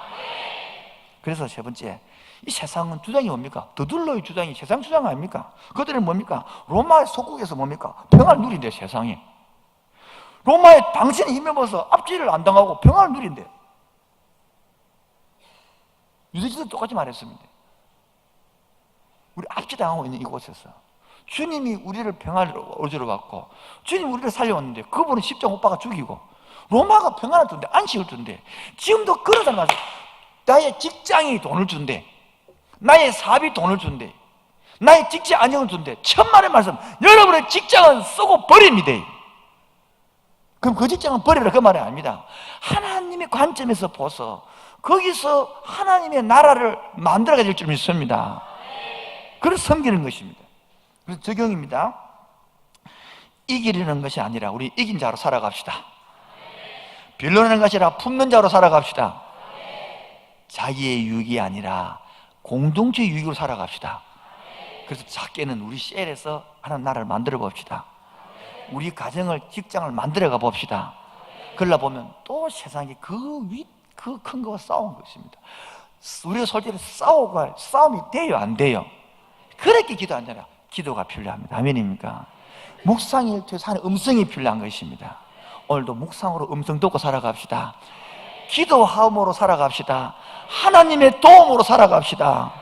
그래서 세 번째, 이 세상은 주장이 뭡니까? 더둘러의 주장이 세상 주장 아닙니까? 그들은 뭡니까? 로마의 속국에서 뭡니까? 평화를 누린대. 세상에 로마의 당신이 힘입어서 앞질을 안 당하고 평화를 누린대. 유대인도 똑같이 말했습니다. 우리 압제당하고 있는 이곳에서 주님이 우리를 평화를 어지러 받고 주님이 우리를 살려왔는데 그분은 십자가 못 박아 죽이고 로마가 평화를 준대, 안식을 준대. 지금도 그런 사람 가서 나의 직장이 돈을 준대, 나의 사업이 돈을 준대, 나의 직장 안정을 준대. 천만의 말씀, 여러분의 직장은 쓰고 버립니다. 그럼 그 직장은 버리라 그 말이 아닙니다. 하나님의 관점에서 보서 거기서 하나님의 나라를 만들어가야 될 줄 믿습니다. 그래서 섬기는 것입니다. 그래서 적용입니다. 이기려는 것이 아니라 우리 이긴 자로 살아갑시다. 변론하는 것이 아니라 품는 자로 살아갑시다. 자기의 유익이 아니라 공동체 유익으로 살아갑시다. 그래서 작게는 우리 셀에서 하나님 나라를 만들어 봅시다. 우리 가정을, 직장을 만들어 가 봅시다. 그러다 보면 또 세상에 그 큰 거와 싸운 것입니다. 우리가 솔직히 싸움이 돼요, 안 돼요? 그렇게 기도 안 되나? 기도가 필요합니다. 아멘입니까? 묵상일투에서 하는 음성이 필요한 것입니다. 오늘도 묵상으로 음성 듣고 살아갑시다. 기도함으로 살아갑시다. 하나님의 도움으로 살아갑시다.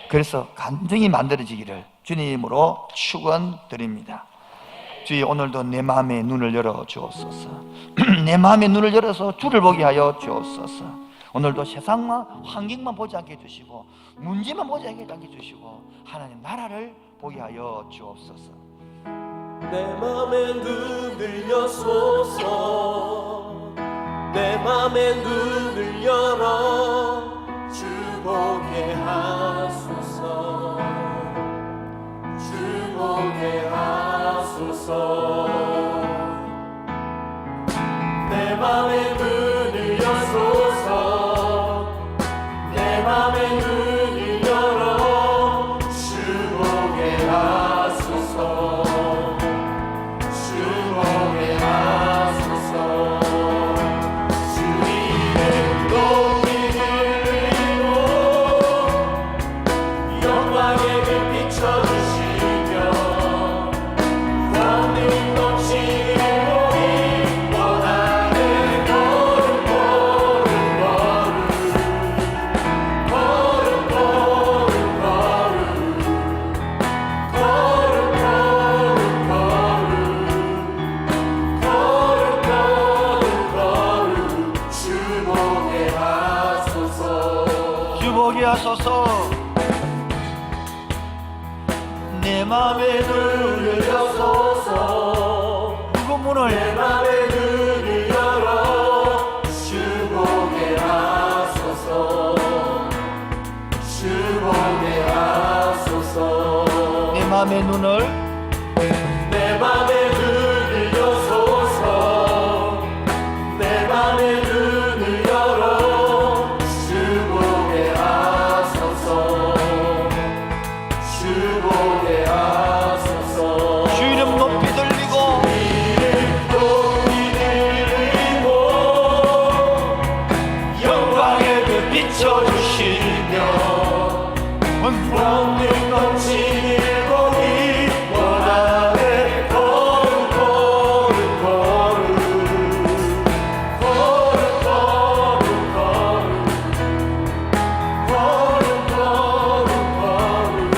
그래서 간증이 만들어지기를 주님으로 축원드립니다. 주여, 오늘도 내 마음의 눈을 열어 주옵소서. 내 마음의 눈을 열어서 주를 보게 하여 주옵소서. 오늘도 세상만 환경만 보지 않게 해주시고 문제만 보지 않게 해주시고 하나님 나라를 보게 하여 주옵소서. 내 맘의 눈을 여소서. 내 맘의 눈을 열어 주 보게 하소서. 주 보게 하소서. 내 맘의 눈을 여소서. 내 맘의 눈을 열어 주 보게 하소서. 내 맘의 눈을 여소서. 누구 문을? 내 맘의 눈을 열어 주 보게 하소서. 주 보게 하소서. 내 맘의 눈을, 내 맘의 눈을 여소서. 내 맘의 눈을 열어 주 보게 하소서. 주 보게 하소서. 주 이름 높이 들리고 영광의 빛 비춰주시며 원능 넘치길 보기 원하네. 거룩 거룩 거룩 거룩 거룩 거룩 거룩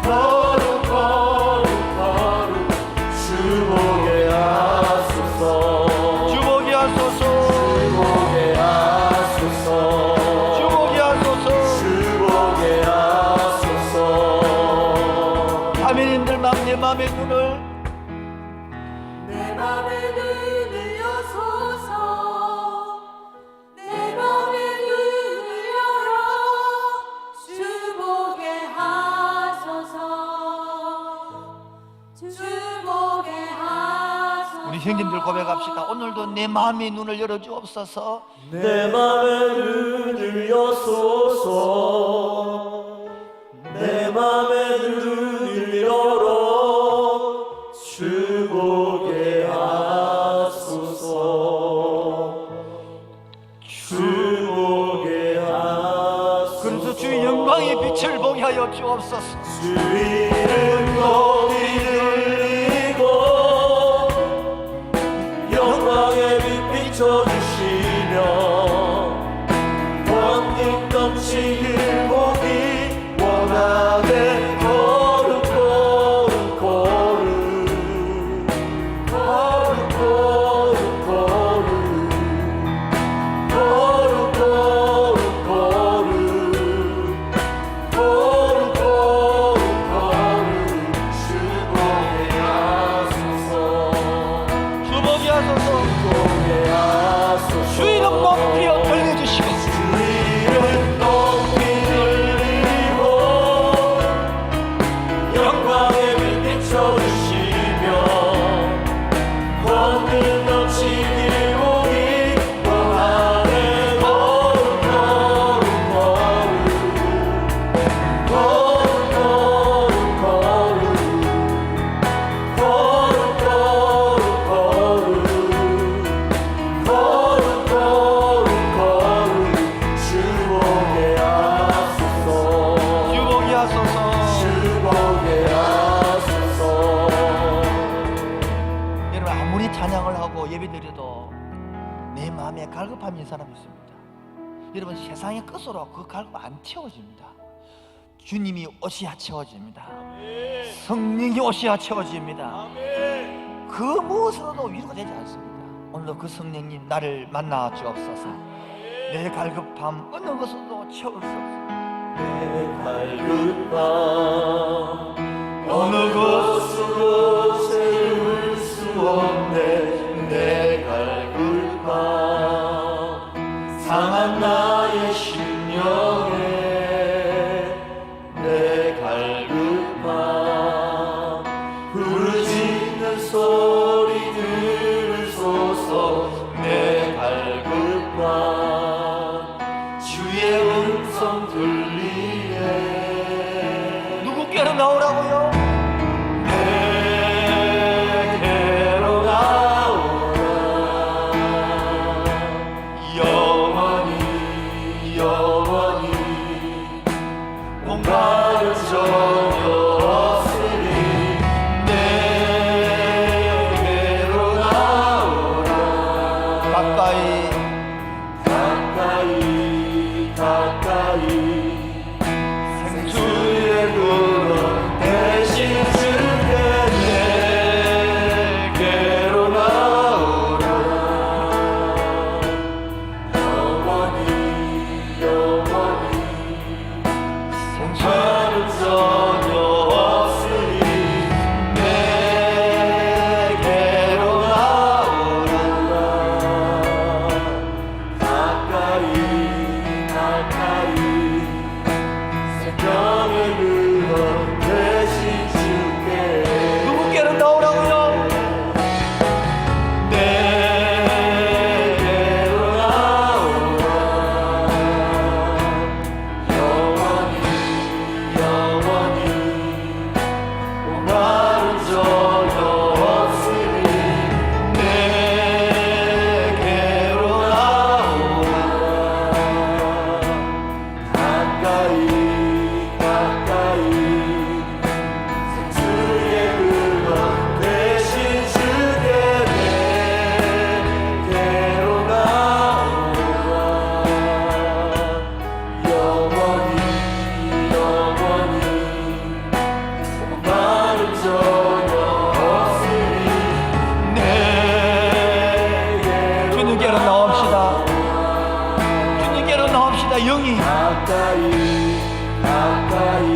거룩 거룩 거룩 주 보게 하소서. 주 보게 하소서. 주 보게 하소서. 주 보게 하소서. 아멘님들 내 맘의 눈을, 내 맘의 눈을 여소서. 내 맘의 눈을 열어 주 보게 하소서. 주 보게 하소서. 우리 형님들 고백합시다. 오늘도 내 마음의 눈을 열어 주옵소서. 내 맘의 눈을 여소서. 내 맘의 눈을 열어 주 보게 하소서. 주 보게 하소서. 그래서 주의 영광의 빛을 보게 하여 주옵소서. 주 이름 높이 들리고 영광의 빛 비춰주시며 원능 넘치길 보기 원하네. 거룩 거룩 거룩 거룩 거룩 거룩 거룩 거룩 거룩 거룩 거룩 주 보게 하소서. 주 보게 하소서. 보게 하소서. 주 이름 높이 들려주시고 주 이름 높이 들리고 영광의 빛 비춰주시며 원능 넘치길 보기 원하네. 거룩 거룩 거룩 거룩 거룩 거룩 거룩 거룩 거룩 거룩 거룩 거룩 내 마음에 갈급함이 있는 사람이 있습니다. 여러분, 세상의 끝으로 그 갈급 안 채워집니다. 주님이 오셔야 채워집니다. 성령이 오셔야 채워집니다. 그 무엇으로도 위로가 되지 않습니다. 오늘도 그 성령님 나를 만나 주옵소서. 내 갈급함 어느 것으로도 채울 수 없습니다. 내 갈급함 어느 것으로 채울 수 없네. 내 갈급함 상한 나의 심령에 내 갈급함 부르짖는 소리 들으소서. 내 갈급함 주의 음성 들리네. 누구께로 나오라고요? 내게로 나오라. 영원히 영원히 목마른 전혀 없으니 내게로 나오라. 가까이 가까이 가까이 생수의 근원 대신 주께 내게로 나오라. 영원히 영원히 목마른 전혀 없으니 내게로 나오라. 가까이 가까이 생명의 근원 대신 주께 누구께로 나오라고요? 내게로 나오라. 영원히 영원히 목마른 전혀 없으니 내게로 나오라. 가까이 가까이 생수의 근원 대신 주께 내게로 나오라. 영원히 영원히 목마른 전혀 없으니 내게로 주님께로 나옵시다. 주님께로 나옵시다. 영이 가까이 가까이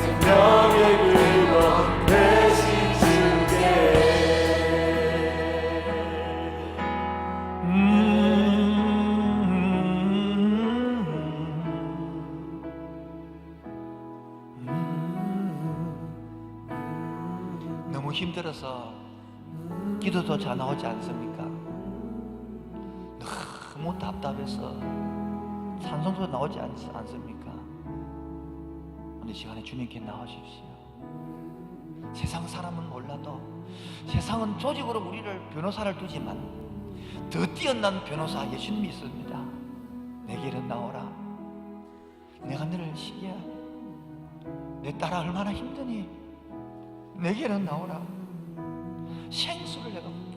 생명의 근원 대신 주께 너무 힘들어서 기도도 잘 나오지 않습니까? 너무 답답해서 찬송도 나오지 않습니까? 오늘 시간에 주님께 나오십시오. 세상 사람은 몰라도 세상은 조직으로 우리를 변호사를 두지만 더 뛰어난 변호사 예수님이 있습니다. 내게로 나오라. 내가 너를 시기야. 내 딸아 얼마나 힘드니? 내게로 나오라. 생수를 내가 먹게.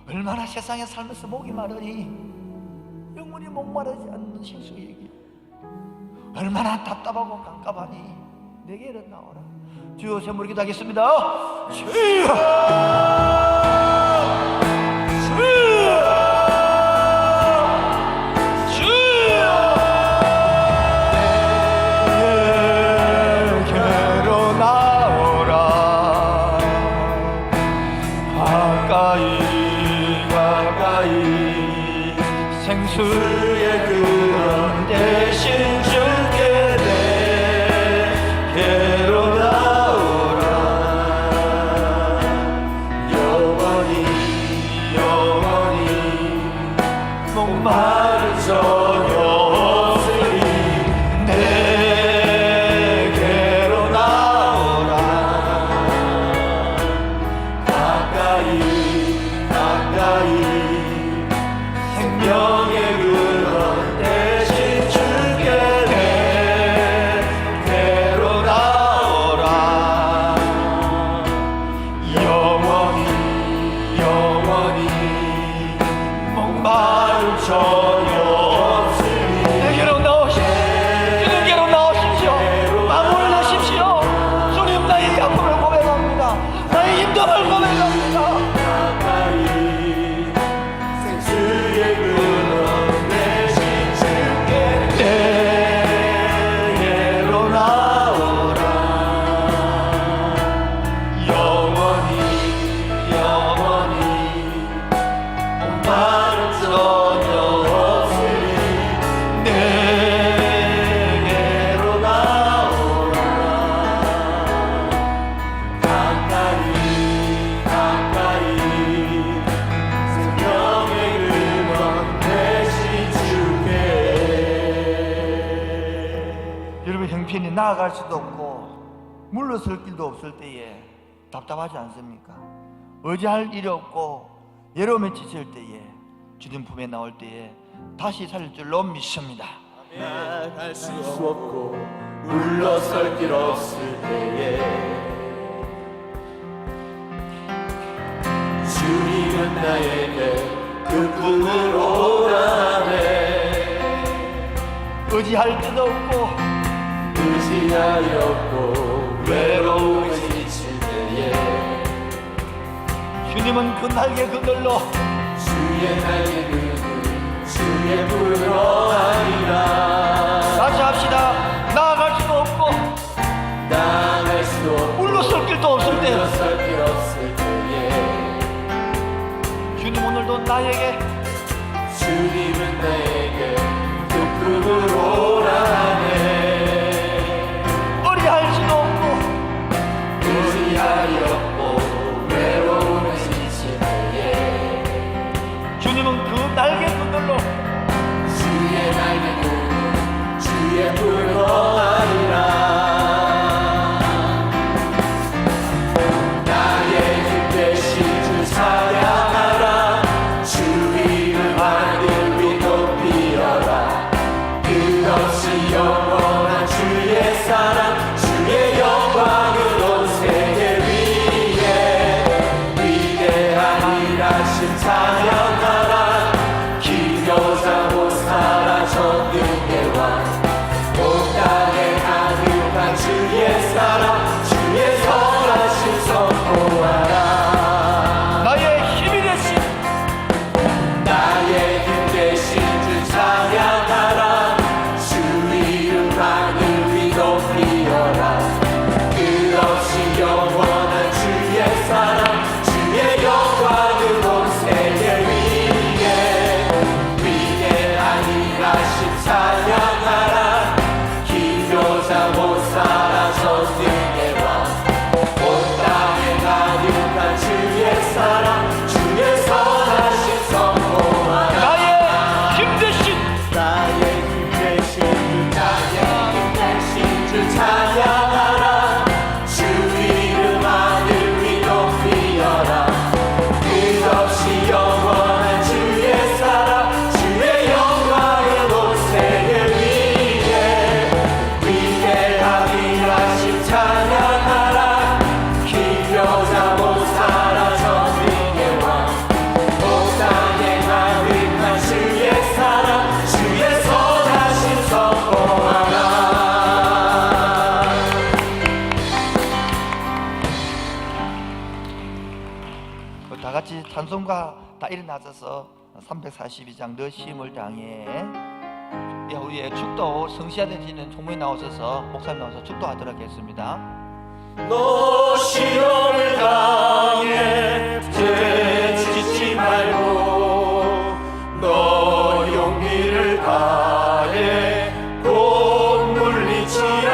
얼마나 세상에 살면서 목이 마르니 영원히 목마르지 않는 생수 얘기. 얼마나 답답하고 깜깜하니 내게로 나오라. 주여 제물을 기도하겠습니다. 주여 내게로 나오라. 가까이 가까이 생수의 근원 대신 주께 내게로 나오라. 영원히 영원히 목마른 전혀 없으니 내게로 나오라. 가까이 가까이 생명의 근원 대신 주께 전혀 없으니 내게로 나오십시오. 주님께로 나오십시오. 마음을 내십시오. 주님, 나의 약함을 고백합니다. 나의 힘듦을 고백합니다. 가까이 생수의 근원 대신 주께 내게로 나오라. 영원히 영원히 말은 전혀 없으니 내게로 나오라. 가까이 가까이 생명의 근원 되신 주께. 여러분, 형편이 나아갈 수도 없고 물러설 길도 없을 때에 답답하지 않습니까? 의지할 일이 없고 외로움에 지칠 때에 주님 품에 나올 때에 다시 살릴 줄로 믿습니다. 나갈 수 없고 물러설 길 없을 때에 주님은 나에게 그 품을 오라네. 의지할 데도 없고 의지하였고 외로움에 지칠 때에 주님은 그 날개 그늘로 주의 날개 그늘 주의 불러하리라. 다시 합시다. 나아갈 수도 없고 나갈 수 없고 물러설 길도 없을 때 물러설 길 없을 때에 주님 오늘도 나에게 주님은 나에게 그 품을 오라네. 의지할 수도 없고 의지하였고 외로움에 지칠 때에 주님은 그 날개 그늘로 주의 날개 그늘 주의 불러하리라. 나의 힘 되신 주 찬양하라. 주 이름 하늘 위 높이어라. 끝없이 영원한 주의 사랑 주의 영광을 온 세계 위에 위대한 일하심 찬양하라. 기묘자 보살아 전능의 왕 온 땅에 가득한 주의 사랑 주의 선하심 선포하라. 나의 힘이 되신 나의 힘 되신 주 찬양하라. 주 이름 하늘 위 높이어라. 끝없이 영원한 주의 사랑 주의 영광을 온 세계 위에 위대한 일하심 찬양하라. 기묘자 보살아 전능의 왕 온 땅에 가득한 주의 사랑 주의 선하심 선포하라. 나의 힘 되신 나의 힘 되신 주 나의 힘 되신 주 찬양하라. 주 이름 하늘 위 높이어라. 끝없이 영원한 주의 사랑 주의 영광을 온 세계 위에 위대한 일하심 찬양하라. 기묘자 보살아 전능의 왕 온 땅에 가득한 주의 사랑 주의 선하심 선포하라. 다 같이 찬송가 다 일어나셔서 342장 너 시험을 당해 야후에 축도 성시하되시는 총무에 나오셔서 목사님 나와서 축도하도록 하겠습니다. 너 시험을 당해 지치지 말고 너 용기를 다해 곧 물리치라.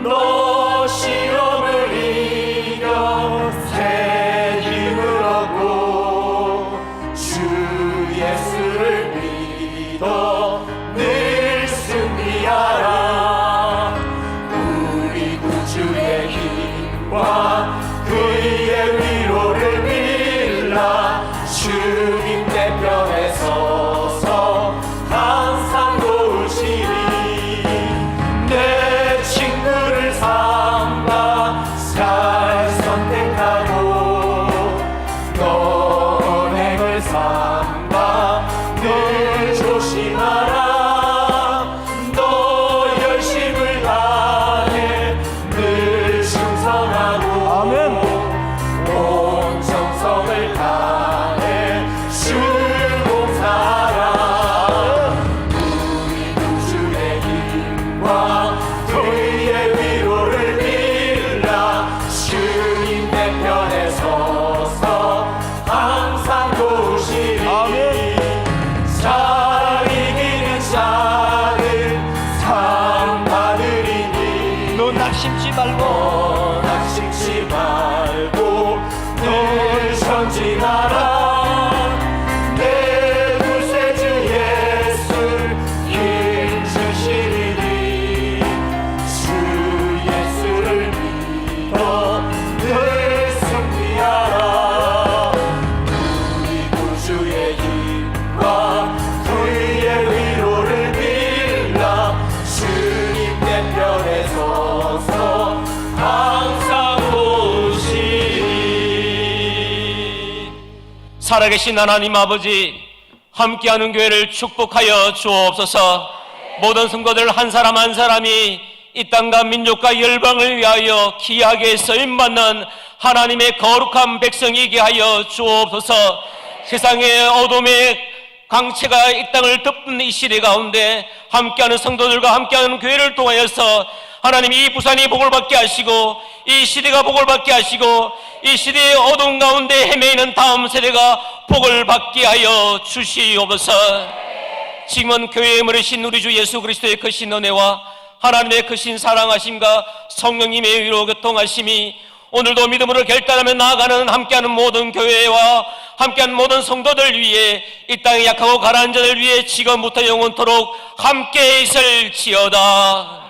너 시험을 이겨 새 힘을 얻고 주 예수를 믿어 늘 승리하라. 우리 구주의 힘과 그의 위로를 빌라. 주님 대편에 서서 항상 도우시리. 내 친구를 삼가 잘 선택하고 너 언행을 삼가 살아계신 하나님 아버지, 함께하는 교회를 축복하여 주옵소서. 모든 성도들 한 사람 한 사람이 이 땅과 민족과 열방을 위하여 귀하게 쓰임받는 하나님의 거룩한 백성이게 하여 주옵소서. 세상의 어둠의 광채가 이 땅을 덮는 이 시대 가운데 함께하는 성도들과 함께하는 교회를 통하여서 하나님 이 부산이 복을 받게 하시고 이 시대가 복을 받게 하시고 이 시대의 어두운 가운데 헤매이는 다음 세대가 복을 받게 하여 주시옵소서. 지금은 교회에 머리신 우리 주 예수 그리스도의 크신 은혜와 하나님의 크신 사랑하심과 성령님의 위로 교통하심이 오늘도 믿음으로 결단하며 나아가는 함께하는 모든 교회와 함께하는 모든 성도들 위해 이 땅에 약하고 가라앉은 자들 위해 지금부터 영원토록 함께 있을지어다.